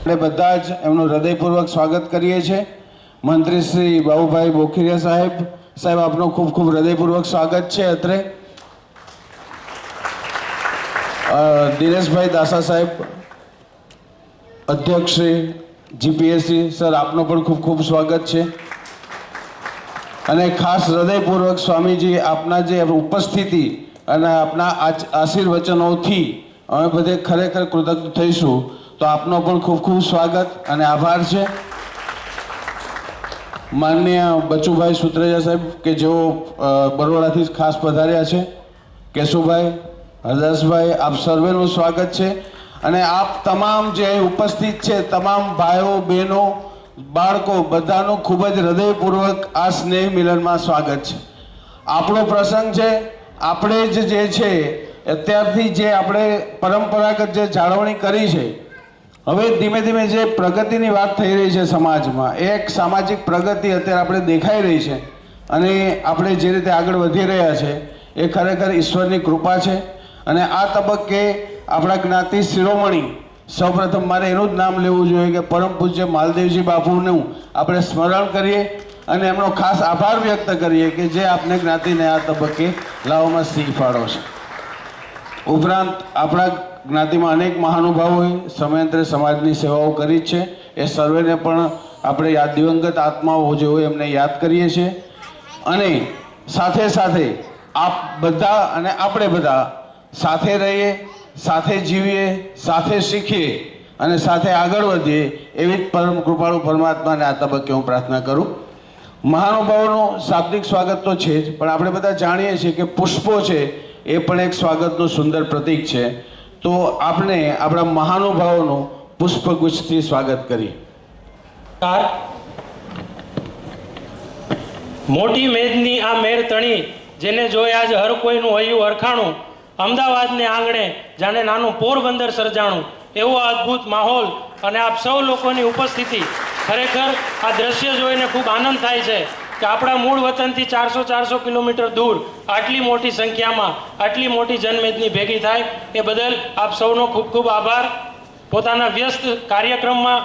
આપણે બધા જ એમનું હૃદયપૂર્વક સ્વાગત કરીએ છીએ. મંત્રી શ્રી બાબુભાઈ બોખીરિયા સાહેબ આપનું ખૂબ ખૂબ હૃદયપૂર્વક સ્વાગત છે. અત્રે દિનેશભાઈ દાસા સાહેબ, અધ્યક્ષ શ્રી જીપીએસસી સર, આપનું પણ ખૂબ ખૂબ સ્વાગત છે. અને ખાસ હૃદયપૂર્વક સ્વામીજી આપના જે ઉપસ્થિતિ અને આપના આશીર્વચનોથી અમે બધે ખરેખર કૃતજ્ઞ થઈશું. તો આપનો પણ ખૂબ ખૂબ સ્વાગત અને આભાર છે. માનનીય બચુભાઈ સુત્રેજા સાહેબ કે જેઓ બરોડાથી ખાસ પધાર્યા છે, કેશુભાઈ, હરદાસભાઈ, આપ સર્વેનું સ્વાગત છે. અને આપ તમામ જે ઉપસ્થિત છે તમામ ભાઈઓ બહેનો બાળકો બધાનું ખૂબ જ હૃદયપૂર્વક આ સ્નેહ મિલનમાં સ્વાગત છે. આપણો પ્રસંગ છે, આપણે જ જે છે અત્યારથી જે આપણે પરંપરાગત જે જાળવણી કરી છે, હવે ધીમે ધીમે જે પ્રગતિની વાત થઈ રહી છે સમાજમાં, એક સામાજિક પ્રગતિ અત્યારે આપણે દેખાઈ રહી છે અને આપણે જે રીતે આગળ વધી રહ્યા છે એ ખરેખર ઈશ્વરની કૃપા છે. અને આ તબક્કે આપણા જ્ઞાતિ શિરોમણી, સૌપ્રથમ મારે એનું જ નામ લેવું જોઈએ કે પરમ પૂજ્ય માલદેવજી બાપુનું આપણે સ્મરણ કરીએ અને એમનો ખાસ આભાર વ્યક્ત કરીએ કે જે આપને જ્ઞાતિને આ તબક્કે લાવવામાં સિંહ ફાળો છે. ઉપરાંત આપણા જ્ઞાતિમાં અનેક મહાનુભાવોએ સમયાંતરે સમાજની સેવાઓ કરી છે. એ સર્વેને પણ આપણે દિવંગત આત્માઓ જે હોય એમને યાદ કરીએ છીએ. અને સાથે સાથે આપ બધા અને આપણે બધા સાથે રહીએ, સાથે જીવીએ, સાથે શીખીએ અને સાથે આગળ વધીએ એવી જ પરમ કૃપાળુ પરમાત્માને આ તબક્કે હું પ્રાર્થના કરું. મહાનુભાવોનું શાબ્દિક સ્વાગત તો છે જ, પણ આપણે બધા જાણીએ છીએ કે પુષ્પો છે એ પણ એક સ્વાગતનું સુંદર પ્રતીક છે. તો આપણે આપણા મહાનુભાવોનું પુષ્પગુચ્છથી સ્વાગત કરીએ. મોટી મેદની આ મેર તણી, જેને જોઈ આજ હર કોઈનું હૈયું હરખાણું, અમદાવાદને આંગણે જાણે નાનું પોરબંદર સર્જાણું, એવો અદ્ભુત માહોલ અને આપ સૌ લોકોની ઉપસ્થિતિ, ખરેખર આ દ્રશ્ય જોઈને ખૂબ આનંદ થાય છે કે આપણા મૂળ વતનથી 400 કિલોમીટર દૂર આટલી મોટી સંખ્યામાં આટલી મોટી જનમેદની ભેગી થાય એ બદલ આપ સૌનો ખૂબ ખૂબ આભાર. પોતાના વ્યસ્ત કાર્યક્રમમાં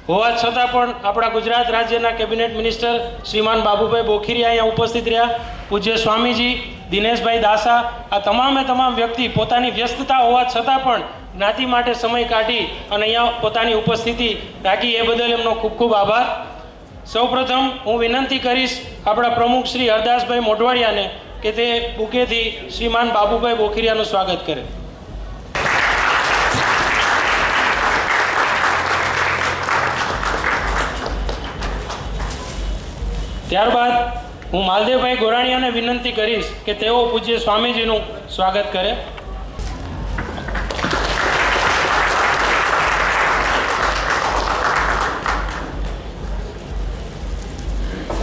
હોવા છતાં પણ આપણા ગુજરાત રાજ્યના કેબિનેટ મિનિસ્ટર શ્રીમાન બાબુભાઈ બોખીરિયા અહીંયા ઉપસ્થિત રહ્યા, પૂજ્ય સ્વામીજી, દિનેશભાઈ દાસા, આ તમામે તમામ વ્યક્તિ પોતાની વ્યસ્તતા હોવા છતાં પણ જ્ઞાતિ માટે સમય કાઢી અને અહીંયા પોતાની ઉપસ્થિતિ રાખી એ બદલ એમનો ખૂબ ખૂબ આભાર. સૌપ્રથમ હું વિનંતી કરીશ આપણા પ્રમુખ શ્રી હરદાસભાઈ મોઢવાડિયાને કે તે બુકેથી શ્રીમાન બાબુભાઈ બોખીરિયાનું સ્વાગત કરે. ત્યારબાદ હું માલદેવભાઈ ગોરાણીયાને વિનંતી કરીશ કે તેઓ પૂજ્ય સ્વામીજીનું સ્વાગત કરે.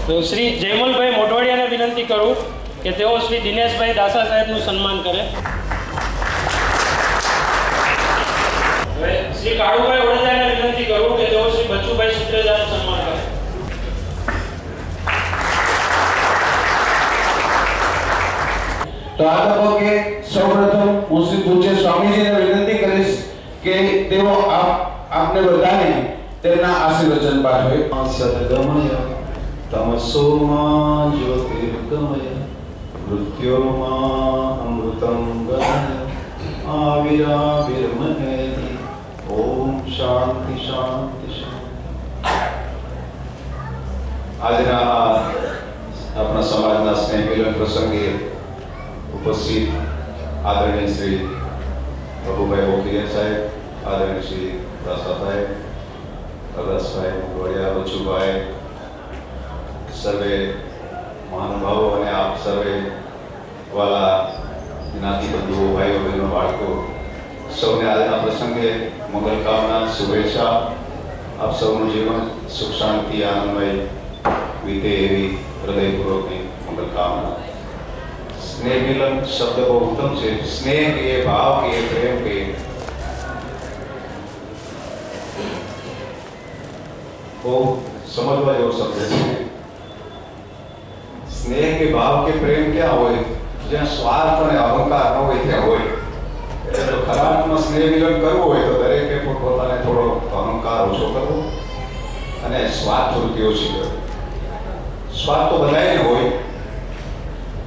તો શ્રી જયમલભાઈ મોઢવાડિયાને વિનંતી કરું કે તેઓ શ્રી દિનેશભાઈ દાસા સાહેબનું સન્માન કરે. હવે શ્રી કાળુભાઈ વડોદરાને વિનંતી કરું કે તેઓ શ્રી બચુભાઈ સુત્રેજાનું સન્માન કરે. તો આ તબક્કે સૌપ્રથમ હું શ્રી પૂજ્ય સ્વામીજીને વિનંતી કરીશ કે તેઓ આપને બધાને તેમના આશીર્વચન પાઠવે. સદગમય તમસોમાં જ્યોતિર્ગમય મૃત્યોમાં અમૃતં ગમય આવિરાવિર્મહેતિ. ઓમ શાંતિ શાંતિ શાંતિ. આજના આપણા સમાજના સ્નેહ મિલન પ્રસંગે ઉપસ્થિત આદરણીય શ્રી બાબુભાઈ બોખીરિયા સાહેબ, આદરણીય શ્રી દાસા સાહેબ, હરદાસભાઈ મોઢવાડિયા, બચુભાઈ, સર્વે મહાનુભાવો અને આપ સર્વે વાલા જ્ઞાતિ બંધુઓ, ભાઈઓ બહેનો, બાળકો, સૌને આજના પ્રસંગે મંગલ કામના, શુભેચ્છા. આપ સૌનું જીવન સુખ શાંતિ આનંદમય વીતે એવી હૃદયપૂર્વકની મંગલ કામના. स्नेह मिलन शब्द बहुत उत्तम है. स्नेह के भाव के प्रेम के वो समझवा जो शब्द है. स्नेह के भाव के प्रेम क्या होए જ્યાં સ્વાર્થ અને અહંકાર ન હોય ત્યાં હોય. એટલે જો ખરા અર્થમાં સ્નેહ મિલન કરવું હોય તો દરેકે પોતાને થોડો અહંકાર વ્યવહાર ઓછો કરવો અને સ્વાદ વૃત્તિ ઓછી કરવી. સ્વાદ તો બધાને હોય,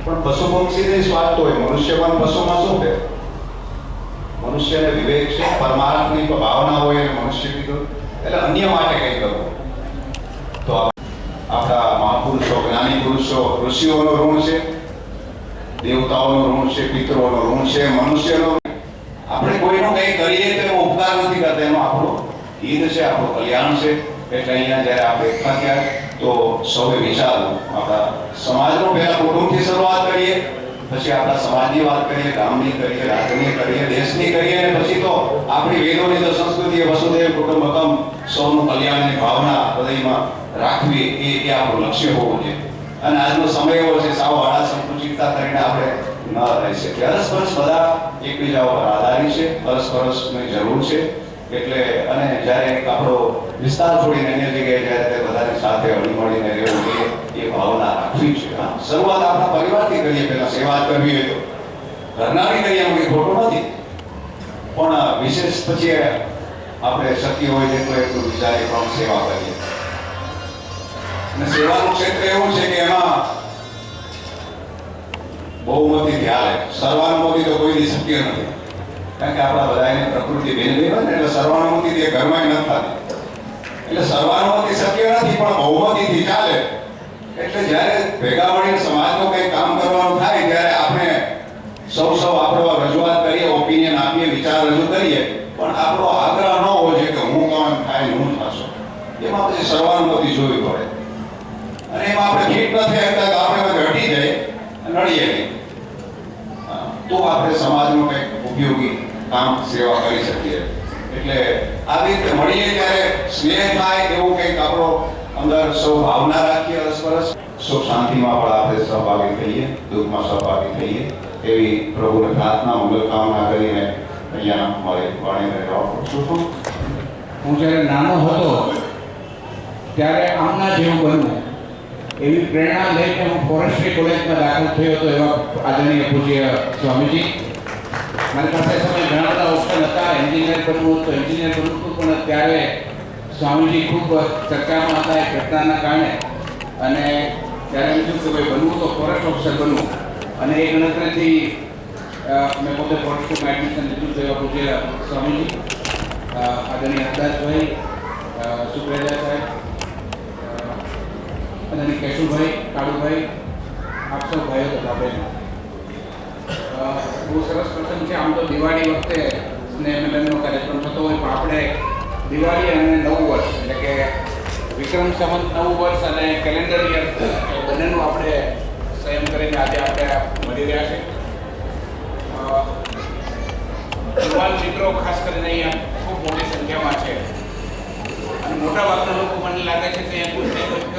પણ પશુ પક્ષીને સ્વાદ તો હોય, મનુષ્ય પણ પશુમાં શું છે? મનુષ્યને વિવેક છે, પરમાર્થની ભાવના હોય અને મનુષ્ય કીધું એટલે અન્ય માટે કંઈ કરવું. તો આપણા મહાપુરુષો, જ્ઞાની પુરુષો, ઋષિઓનો ઋણ છે, દેવતાઓનો ઋણ છે, પિતૃઓનો ઋણ છે, મનુષ્યનો. આપણે કોઈનો કંઈ કરીએ તો એનો ઉપકાર નથી કરતા, એનો આપણો હિત છે, આપણું કલ્યાણ છે. એટલે અહીંયા જ્યારે આપણે એકઠા થયા તો સૌએ વિચારવું, આપણા સમાજનો પહેલા કુટુંબથી શરૂઆત કરીએ, પછી આપણા સમાજની વાત કરીએ, ગામની કરીએ, રાજ્યની કરીએ, દેશની કરીએ, અને પછી તો આપણી વેદોની જે સંસ્કૃતિ વસુદેવ કુટુંબકમ, સૌનું કલ્યાણની ભાવના હૃદયમાં રાખવી, એ આપણું લક્ષ્ય હોવું જોઈએ. અને આજનો સમય એવો છે, સાવ આળા સંકુચિતતા કરીને આપણે ન રહી શકીએ. અરસપરસ બધા એકબીજા ઉપર આધારી છે, અરસપરસની જરૂર છે. એટલે અને જ્યારે એક આપણો વિસ્તાર છોડીને અન્ય જગ્યાએ જ્યારે તે બધાની સાથે હળીમળીને રહેવું, એ ભાવના રાખવી છે. શરૂઆત આપણા પરિવારથી કરીએ, પહેલા સેવા કરવી હોય તો ઘરનાથી કરીએ, એમાં કંઈ ખોટું નથી, પણ વિશેષ પછી આપણે શક્ય હોય તેટલું એટલું વિચારી પણ સેવા કરીએ. અને સેવાનું ક્ષેત્ર એવું છે કે એમાં બહુમતીથી હાલે, સર્વાનુમતિ તો કોઈની શક્ય નથી. કારણ કે આપણા બધાની પ્રકૃતિ ભિન્ન હોય ને, એટલે સર્વાનુમતિ તે ઘરમાં નથી થતી. એટલે સર્વાનુમતિ શક્ય નથી, પણ બહુમતીથી ચાલે. એટલે જ્યારે ભેગા મળીને સમાજનું કંઈ કામ કરવાનું થાય, ત્યારે આપણે સૌ આપણો રજૂઆત કરીએ, ઓપિનિયન આપીએ, વિચાર રજૂ કરીએ, પણ આપણો આગ્રહ ન હોવો જોઈએ કે હું કામ થાય હું થશો. એમાં પછી સર્વાનુમતિ જોવી પડે. અને એમાં આપણે ફિટ ન થઈ શકતા તો આપણે ઘટી જાય, નડીએ નહીં. તો આપણે સમાજનું કંઈક ઉપયોગી કામ, સેવા કરી શકીએ. એટલે આવી રીતે મળીએ ત્યારે સ્નેહ થાય એવું કંઈક આપણો અંદર સૌ ભાવના રાખીએ, અરસપરસ સુખ શાંતિમાં પણ આપણે સહભાગી થઈએ, દુઃખમાં સહભાગી થઈએ, એવી પ્રભુને પ્રાર્થના, મંગલ કામના કરીને અહીંયા મારી વાણીને વિરામ કરું છું. હું જ્યારે નાનો હતો ત્યારે આમના જેવું બનવું એવી પ્રેરણા લઈને હું ફોરેસ્ટ્રી કોલેજમાં દાખલ થયો હતો. એવા આદરણીય પૂજ્ય સ્વામીજી, મારી પાસે સમય ઘણા બધા ઓપ્શન હતા. એન્જિનિયર બનવું તો એન્જિનિયર બનવું હતું, પણ ત્યારે સ્વામીજી ખૂબ ચર્ચામાં હતા એ ઘટનાના કારણે. અને ત્યારે એમ થયું કે ભાઈ બનવું તો ફોરેસ્ટ ઓફિસર બનવું. અને એ ગણતરીથી મેં પોતે ફોરેસ્ટમાં એડમિશન લીધું તો એવા પૂજ્ય સ્વામીજી, આદરણીય હરદાસભાઈ, સુપ્રેજા સાહેબ, અને કેશુભાઈ, કાળુભાઈ, આપ સૌ ભાઈઓ તથા બહેનો, બહુ સરસ પ્રસંગ છે. આમ તો દિવાળી વખતે સ્નેહ મિલનનો કાર્યક્રમ થતો હોય, પણ આપણે દિવાળી અને નવું વર્ષ એટલે કે વિક્રમ સંવત નવું વર્ષ અને કેલેન્ડર યર એ બંનેનું આપણે સંયમ કરીને આજે આપણે મળી રહ્યા છે. યુવાન મિત્રો ખાસ કરીને અહીંયા ખૂબ મોટી સંખ્યામાં છે. અને મોટા ભાગના લોકો મને લાગે છે કે કોઈક ને કોઈક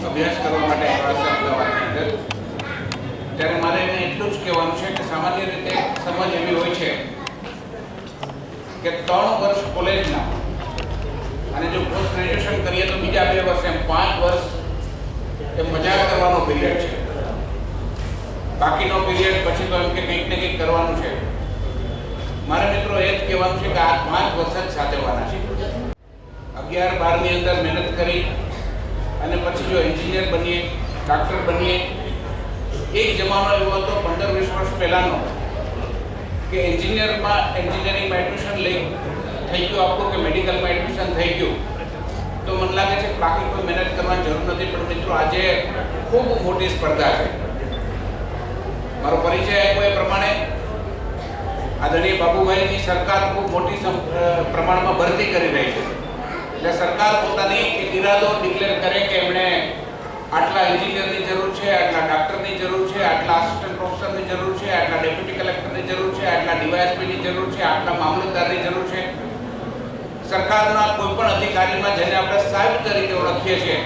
અભ્યાસ કરવા માટે આવ્યા છે અમદાવાદની અંદર. ત્યારે મારે એને એટલું જ કહેવાનું છે કે સામાન્ય રીતે સમજ એવી હોય છે કે 3 વર્ષ કોલેજના અને જો પોસ્ટ ગ્રેજ્યુએશન કરીએ તો બીજા 2 વર્ષ, એમ 5 વર્ષ એ મજા કરવાનો પીરિયડ છે. બાકીનો પીરિયડ પછી તો એમ કે કંઈક ને કંઈક કરવાનું છે. મારા મિત્રો એ જ કહેવાનું છે કે આ 5 વર્ષ જ સાચવવાના છે. 11-12ની અંદર મહેનત કરી અને પછી જો એન્જિનિયર બનીએ, ડૉક્ટર બનીએ. એક જમાનો એવો હતો 15-20 વર્ષ પહેલાંનો કે એન્જિનિયરિંગમાં એડમિશન થઈ ગયું આપણું, કે મેડિકલમાં એડમિશન થઈ ગયું તો મને લાગે છે કે બાકી કોઈ મહેનત કરવાની જરૂર નથી. પણ મિત્રો આજે ખૂબ મોટી સ્પર્ધા છે. મારો પરિચય આપ્યો એ પ્રમાણે આદરણીય બાબુભાઈની સરકાર ખૂબ મોટી પ્રમાણમાં ભરતી કરી રહી છે. એટલે સરકાર પોતાની એક ઇરાદો ડિક્લેર કરે કે એમણે આટલા એન્જિનિયરની જરૂર છે, આટલા ડૉક્ટરની જરૂર છે, આટલા આસિસ્ટન્ટ પ્રોફેસરની જરૂર છે, આટલા ડેપ્યુટી કલેક્ટરની જરૂર છે, આટલા ડીવાયએસપીની જરૂર છે, આટલા મામલતદારની જરૂર છે. સરકારના કોઈ પણ અધિકારીમાં જેને આપણે સાહેબ તરીકે ઓળખીએ છીએ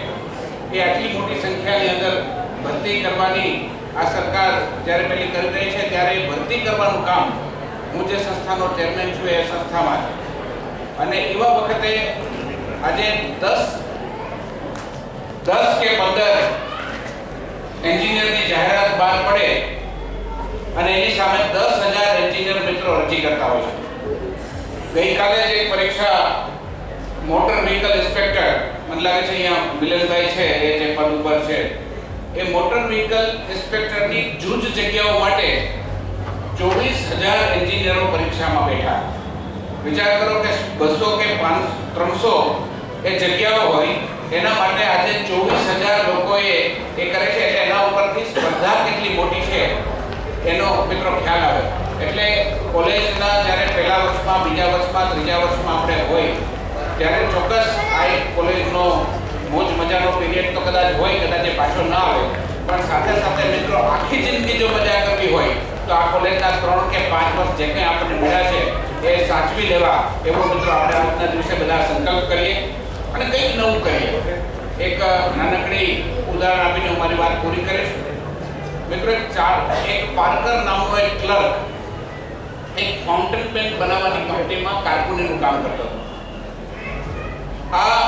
એ આટલી મોટી સંખ્યાની અંદર ભરતી કરવાની આ સરકાર જ્યારે પહેલી કરી રહી છે, ત્યારે ભરતી કરવાનું કામ હું જે સંસ્થાનો ચેરમેન છું એ સંસ્થામાં છે. અને એવા વખતે આજે 10 કે 15 એન્જિનિયરની જાહેરાત બહાર પડે અને એની સામે 10,000 એન્જિનિયર મિત્રો અરજી કરતા હોય છે. ગઈકાલે જ એક પરીક્ષા મોટર વ્હીકલ ઇન્સ્પેક્ટર, મને લાગે છે અહીંયા મિલનભાઈ છે એ જે પદ ઉપર છે, એ મોટર વ્હીકલ ઇન્સ્પેક્ટરની જૂજ જગ્યાઓ માટે 24,000 એન્જિનિયરો પરીક્ષામાં બેઠા. વિચાર કરો કે 200 કે 300 એ જગ્યાઓ હોય, એના માટે આજે 24,000 લોકોએ એ કરે છે. એટલે એના ઉપરથી સ્પર્ધા કેટલી મોટી છે એનો મિત્રો ખ્યાલ આવે. એટલે કોલેજના જ્યારે પહેલા વર્ષમાં, બીજા વર્ષમાં, ત્રીજા વર્ષમાં આપણે હોય ત્યારે ચોક્કસ આ એક કોલેજનો મોજ મજાનો પીરિયડ તો કદાચ હોય, કદાચ એ પાછો ના આવે, પણ સાથે સાથે મિત્રો આખી જિંદગી જો મજા કરવી હોય તો આ કોલેજના 3 કે 5 વર્ષ જે કંઈ આપણને મળ્યા છે એ સાચવી લેવા એવો મિત્રો આપણે આજના દિવસે બધા સંકલ્પ કરીએ અને કંઈક નવું કરીએ. એક નાનકડી ઉદાહરણ આપીને હું મારી વાત પૂરી કરીશ. મિત્રો એક પાર્કર નામનો એક ક્લર્ક એક ફાઉન્ટેન પેન બનાવવાની કંપનીમાં કારકુનીનું કામ કરતો હતો. આ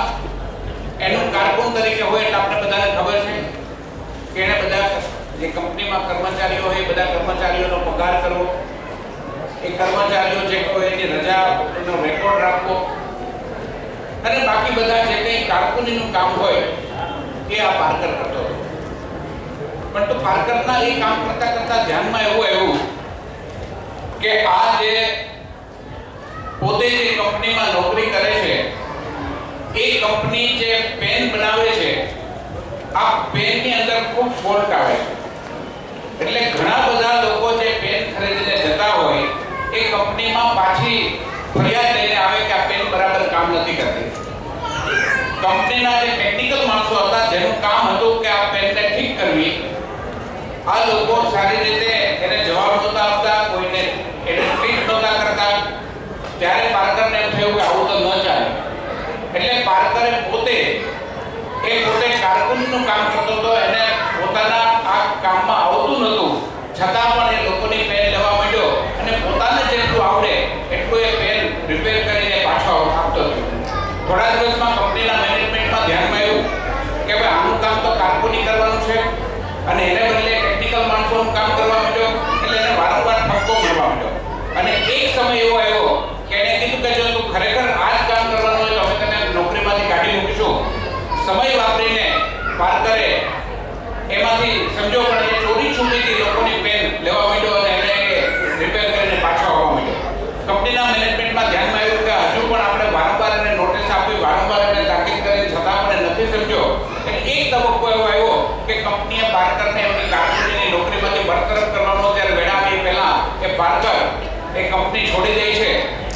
એનું કારકુન તરીકે હોય એટલે આપણે બધાને ખબર છે કે એને બધા જે કંપનીમાં કર્મચારીઓ હોય બધા કર્મચારીઓનો પગાર કરવો, એ કર્મચારીઓ જે કોઈ એની રજાનો રેકોર્ડ રાખવો અને બાકી બધા જે કંઈ કારકુનીનું કામ હોય એ આ પાર્કર કરતો હતો. પણ તો પાર્કરના એ કામ કરતા કરતા ધ્યાનમાં એવું આવ્યું કે આ જે પોતે જે કંપનીમાં નોકરી કરે છે એ કંપની જે પેન બનાવે છે આ પેનની અંદર ખૂબ ફોલ્ટ આવે છે. એટલે ઘણા બધા લોકો જે પેન ખરીદીને જતા હોય એ કંપનીમાં પાછી ફરિયાદ લઈને આવે કે આ પેન બરાબર કામ નથી કરતી. કંપનીના જે ટેકનિકલ માણસો હતા જેનું કામ હતું કે આ પેનને ઠીક કરવી, આ લોકો સારી રીતે એને જવાબ નહોતા આપતા, કોઈને એને ઠીક નહોતા કરતા. ત્યારે પાર્કરને એમ થયું કે આવું તો ન ચાલે. એટલે પાર્કરે પોતે કારકુનનું કામ કરતો હતો, એને પોતાના આ કામમાં આવતું નહોતું, છતાં પણ એ લોકોની પેન લેવા માંડ્યો અને પોતાને જેટલું આવડે એટલું એ પેન રિપેર કરીને પાછો આપતો હતો. થોડા દિવસમાં કંપનીના મેનેજમેન્ટમાં ધ્યાનમાં આવ્યું કે ભાઈ આનું કામ તો કારકુની કરવાનું છે અને એને બદલે ટેકનિકલ માણસોનું કામ કરવા માંડ્યો. એટલે એને વારંવાર ઠપકો મળવા માંડ્યો અને એક સમય એવો આવ્યો કે એને કીધું કે જો તું ખરેખર આ જ કામ કરવાનું હોય તો અમે તને નોકરીમાંથી કાઢી મૂકીશું. સમય વાપરીને પાર્કરે એમાંથી સમજો પણ એ ચોરી છૂટીથી લોકોની પેન લેવા માંડ્યો અને એને રિપેર કરીને પાછો આવવા માંડ્યો. કંપનીના મેનેજમેન્ટમાં ધ્યાનમાં આવ્યું કે હજુ પણ આપણે વારંવાર એને નોટિસ આપી, વારંવાર એને તાકીદ કરી, છતાં પણ નથી સમજ્યો. એટલે એક તબક્કો એવો આવ્યો કે કંપનીએ પાર્કરને એમની કારકુનીની નોકરીમાંથી બરતરફ કરવાનો ત્યારે વેળાવી પહેલા એ પાર્કર એ કંપની છોડી દે છે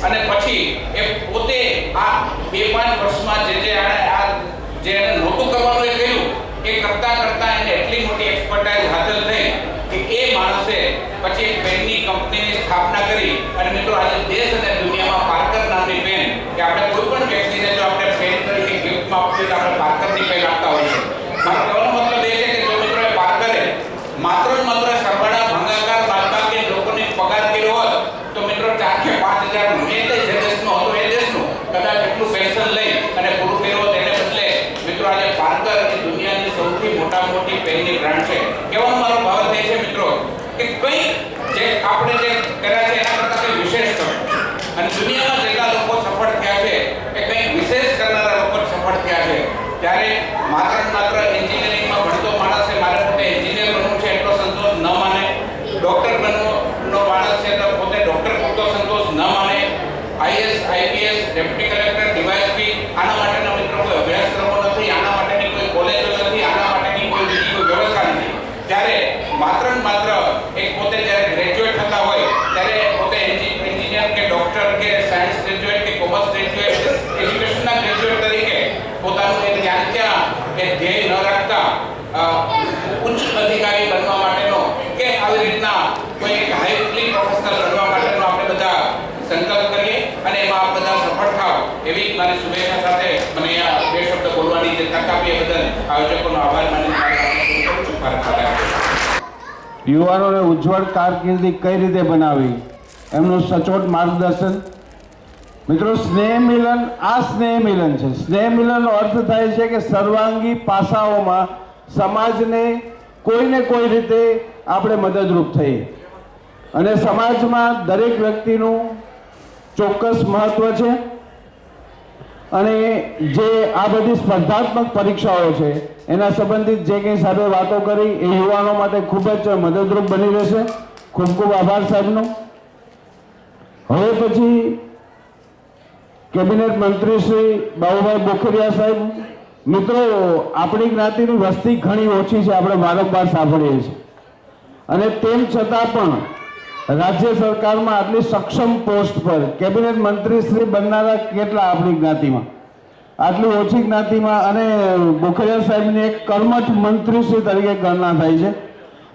અને પછી એ પોતે આ 2-5 વર્ષમાં જે એને નહોતું કરવાનું એ કર્યું એ કરતા કરતા એને એટલી મોટી એક્સપર્ટાઇઝ હાંસલ થઈ કે એ માણસે પછી એક પેનની કંપનીની સ્થાપના કરી. અને મિત્રો આજે દેશ અને દુનિયામાં પાર્કર નામની પેન કે આપણે કોઈ પણ વ્યક્તિને જો આપણે પેન તરીકે ગિફ્ટમાં આપીએ તો આપણે પાર્કરની પેન આપતા હોઈએ છીએ. મારો કહેવાનો મતલબ એ છે કે જો મિત્રો એ પાર્કરે માત્ર સરવાળા ભાગાકાર બાદબાકી કે લોકોને પગાર કર્યો હોત તો મિત્રો 4 કે 5,000 જે દેશનો હતો એ દેશનું કદાચ એટલું પેન્શન લઈ અને પૂરું કર્યું હોત. એને બદલે મિત્રો આજે પાર્કર એ દુનિયાની સૌથી મોટી પેનની બ્રાન્ડ છે. કહેવાનો મારો ભાવ એ છે મિત્રો કે કંઈક જે આપણે જે કર્યા છે એના કરતાં કંઈ વિશેષ કરો. અને દુનિયામાં જેટલા લોકો સફળ થયા છે એ કંઈક વિશેષ કરનારા લોકો સફળ થયા છે. ત્યારે માત્ર એન્જિનિયરિંગમાં ભણતો માણસે મારે પોતે એન્જિનિયર બનવું છે એટલો સંતોષ ન માને, ડૉક્ટર બનવાનો માણસ છે તો પોતે ડૉક્ટર પૂરતો સંતોષ ન માને, IAS, IPS, deputy collector, DYSP આના માટેના મિત્રો કોઈ અભ્યાસક્રમો નથી, આના માટેની કોઈ કોલેજો નથી, આના માટેની કોઈ બીજી કોઈ વ્યવસ્થા નથી. ત્યારે માત્ર એક પોતે જ્યારે ગ્રેજ્યુએટ થતા હોય ત્યારે પોતે એન્જિનિયર કે ડૉક્ટર કે સાયન્સ ગ્રેજ્યુએટ કે કોમર્સ ગ્રેજ્યુએટ એજ્યુકેશનના ગ્રેજ્યુએટ તરીકે પોતાનું એ ત્યાં એ ધ્યેય ન રાખતા ઉચ્ચ અધિકારી બનવા માટેનો કે આવી રીતના કોઈ એક હાઈલી પ્રોફેશનલ બનવા માટેનો આપણે બધા સંકલ્પ કરીએ અને એમાં આપ બધા સફળ થાવ એવી મારી શુભેચ્છા સાથે મને અહીંયા 2 શબ્દ બોલવાની જે તક આપી એ બદલ આયોજકોનો આભાર માની કરું છું. ભારત માતા. યુવાનોને ઉજ્જવળ કારકિર્દી કઈ રીતે બનાવી એમનું સચોટ માર્ગદર્શન. મિત્રો સ્નેહ મિલન આ સ્નેહ મિલન છે. સ્નેહ મિલનનો અર્થ થાય છે કે સર્વાંગી પાસાઓમાં સમાજને કોઈને કોઈ રીતે આપણે મદદરૂપ થઈએ અને સમાજમાં દરેક વ્યક્તિનું ચોક્કસ મહત્વ છે અને જે આ બધી સ્પર્ધાત્મક પરીક્ષાઓ છે એના સંબંધિત જે કંઈ સાહેબે વાતો કરી એ યુવાનો માટે ખૂબ જ મદદરૂપ બની રહેશે. ખૂબ ખૂબ આભાર સાહેબનો. હવે પછી કેબિનેટ મંત્રી શ્રી બાબુભાઈ બોખીરિયા સાહેબ. મિત્રો, આપણી જ્ઞાતિની વસ્તી ઘણી ઓછી છે, આપણે વારંવાર સાંભળીએ છીએ, અને તેમ છતાં પણ રાજ્ય સરકારમાં આટલી સક્ષમ પોસ્ટ પર કેબિનેટ મંત્રી શ્રી બનનારા કેટલા આપણી જ્ઞાતિમાં, આટલી ઓછી જ્ઞાતિમાં, અને બોખીરિયા સાહેબની એક કર્મઠ મંત્રી શ્રી તરીકે ગણના થાય છે.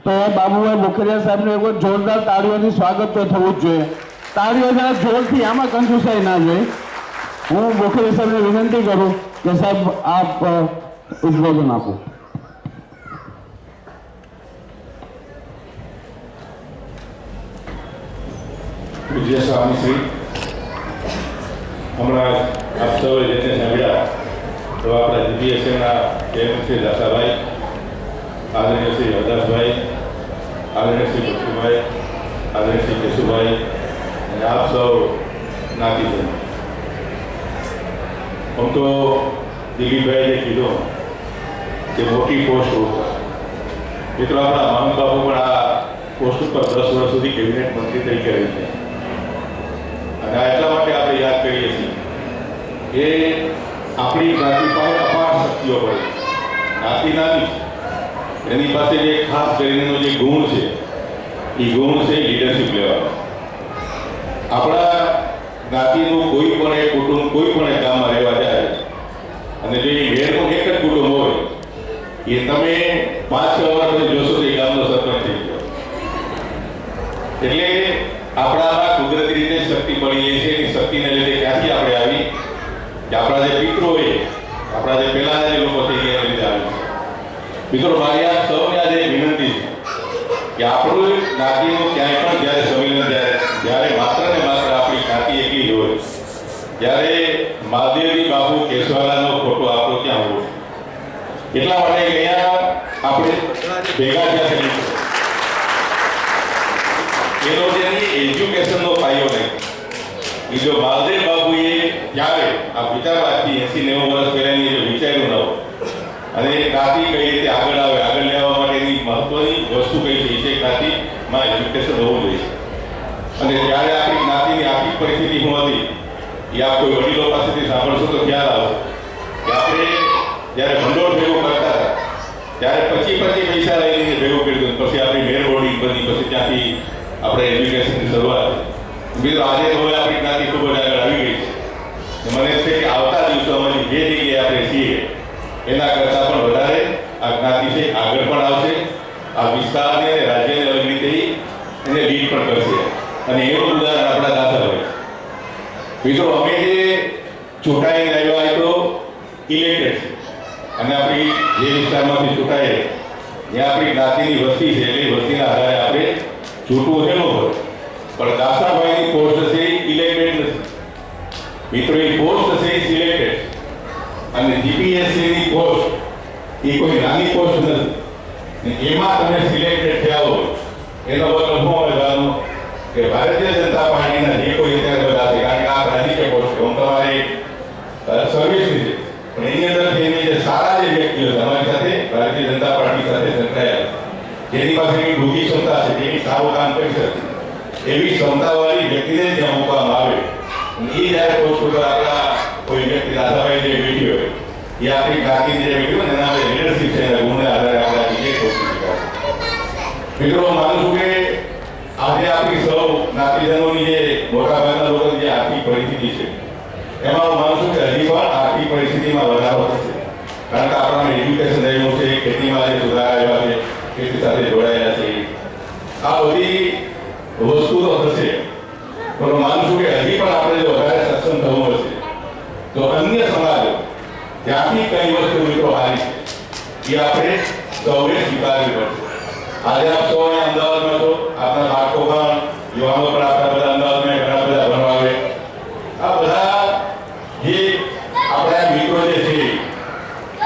તો બાબુભાઈ બોખીરિયા સાહેબનું એક જોરદાર તાળીઓથી સ્વાગત તો થવું જ જોઈએ. તાળીઓ જરા જોરથી, આમાં કંજુસાઈ ના જોઈએ. હું બોખીરિયા સાહેબને વિનંતી કરું કે સાહેબ આપ ઉદ્બોધન આપો. પૂજ્ય સ્વામીશ્રી, હમણાં આપ સૌએ જેને સાંભળ્યા તો આપણા જીપીએસએના ચેરમેન શ્રી દાસાભાઈ, આદરણીય શ્રી હરદાસભાઈ, આદરણીય શ્રી બચ્ચુભાઈ, આદરણીય શ્રી કેશુભાઈ અને આપ સૌ જ્ઞાતિજન. આમ તો દિલીપભાઈએ કીધું કે મોટી પોસ્ટ ઉપર મિત્રો આપણા મહાન બાપુ પણ આ પોસ્ટ ઉપર 10 વર્ષ સુધી કેબિનેટ મંત્રી તરીકે રહી છે. અને આ એટલા માટે આપણે યાદ કરીએ છીએ કે આપણી જ્ઞાતિ પાસે અપાર શક્તિઓ પડે. જ્ઞાતિ નાની છે, એની પાસે જે ખાસ કરીનેનો જે ગુણ છે એ ગુણ છે લીડરશિપ લેવાનો. આપણા જ્ઞાતિનું કોઈ પણ એક કુટુંબ કોઈ પણ એક ગામમાં રહેવા જાય અને જો એ મેળ પણ એક જ કુટુંબ હોય, એ તમે 5-6 વર્ષ પછી જોશો તો એ ગામનો સરપંચ થઈ ગયો. એટલે આપણામાં કુદરતી રીતે શક્તિ પડી ગઈ છે. એની શક્તિને લીધે ક્યાંથી આપણે આવી કે આપણા જે પિતૃઓએ, આપણા જે પહેલાના જે લોકો થઈ ગયા એના લીધે આવી. મિત્રો, મારી આ સૌને આજે એક વિનંતી છે કે આપણું જ્ઞાતિનું ક્યાંય પણ જ્યારે સંમેલન જ્યારે માત્ર ને માત્ર આપણી જ્ઞાતિ એકલી જ હોય, ત્યારે મહાદેવજી બાપુ કેશવાલાનો ફોટો આપણો ત્યાં હોય. એટલા માટે અહીંયા આપણે ભેગા થયા છે. એનો જે એજ્યુકેશનનો પાયો નહીં, એ જો મહાદેવ બાપુએ ત્યારે આ વિચારવાથી 80-90 વર્ષ પહેલાની જો વિચાર્યું ન હોય અને જ્ઞાતિ કઈ રીતે આગળ આવે, આગળ લેવા માટેની મહત્વની વસ્તુ કઈ છે એ જ્ઞાતિમાં એજ્યુકેશન હોવું જોઈએ. અને ત્યારે આપણી જ્ઞાતિની આર્થિક પરિસ્થિતિ શું હતી એ આપ કોઈ વડીલો પાસેથી સાંભળશો તો ખ્યાલ આવશે કે આપણે જ્યારે ભંડોળ ભેગું કરતા હતા ત્યારે 25 પૈસા લઈને ભેગું કર્યું, પછી આપણી મેરબોડી બની, પછી ત્યાંથી આપણે એજ્યુકેશનની શરૂઆત. મિત્રો, આજે તો હવે આપણી જ્ઞાતિ ખૂબ જ આગળ આવી ગઈ છે. મને છે કે આવતા દિવસોમાં જે જગ્યાએ આપણે છીએ એના કરતાં પણ વધારે આ જ્ઞાતિ છે આગળ પણ આવશે. આ વિસ્તારને અને રાજ્યને અલગ રીતે એને લીડ પણ કરશે. અને એવું ઉદાહરણ આપણા દાસાભાઈ. મિત્રો, અમે જે ચૂંટાઈને આવ્યા એ તો ઇલેક્ટેડ છે, અને આપણી જે વિસ્તારમાંથી ચૂંટાય ત્યાં આપણી જ્ઞાતિની વસ્તી છે, એટલે વસ્તીના આધારે આપણે ચૂંટવું છે હોય. પણ દાસાભાઈની પોસ્ટ છે ઇલેક્ટેડ નથી. મિત્રો, એ પોસ્ટ છે સિલેક્ટેડ. અને જીપીએસસીની પોસ્ટ એ કોઈ નાની પોસ્ટ નથી. એમાં તમે સિલેક્ટેડ થયા હોય એનો મતલબ શું હોય કે ભારતીય જનતા પાર્ટીના જે કોઈ અત્યારે બધા છે, કારણ કે આ રાજકીય પોસ્ટ હું તમારી સર્વિસની છે, પણ એની અંદર એની જે સારા જે વ્યક્તિઓ છે અમારી સાથે ભારતીય જનતા પાર્ટી સાથે સંકળાયેલા, જેની પાસે એની બુદ્ધિ ક્ષમતા છે, જેની સારું કામ કરી શકે એવી ક્ષમતાવાળી વ્યક્તિને ત્યાં મૂકવામાં આવે. એ જ્યારે પોસ્ટ ઉપર આપણા કોઈ વ્યક્તિ દાદાભાઈ જે બેઠી હોય એ આપણી જ્ઞાતિની જે બેઠી હોય ને એના લીડરશીપ છે એના ગુણને આધારે આપણે બીજે પોસ્ટ શીખાય. મિત્રો, માનું છું કે આજે આપણી સૌ જ્ઞાતિજનોની જે મોટાભાગના લોકોની જે આર્થિક પરિસ્થિતિ છે એમાં હું માનું છું કે હજી પણ આર્થિક પરિસ્થિતિમાં વધારો થશે. કારણ કે આપણાને એજ્યુકેશન રહ્યું છે, ખેતીમાં જે સુધારા આવ્યા છે, ખેતી સાથે જોડાયેલા છે, આ બધી વસ્તુ તો થશે. પણ હું માનું છું કે હજી પણ આપણે જો વધારે સક્ષમ થવું હશે તો અન્ય સમાજો ત્યાંથી કઈ વસ્તુ મિત્રો હારી છે એ આપણે સૌએ સ્વીકારવી પડશે. આજે આપ સૌ અમદાવાદમાં છો, આપણા બાળકો પણ યુવાનો પણ આપણા બધા અમદાવાદમાં ઘણા બધા ભણવા આવે. આ બધા જે આપણા મિત્રો જે છે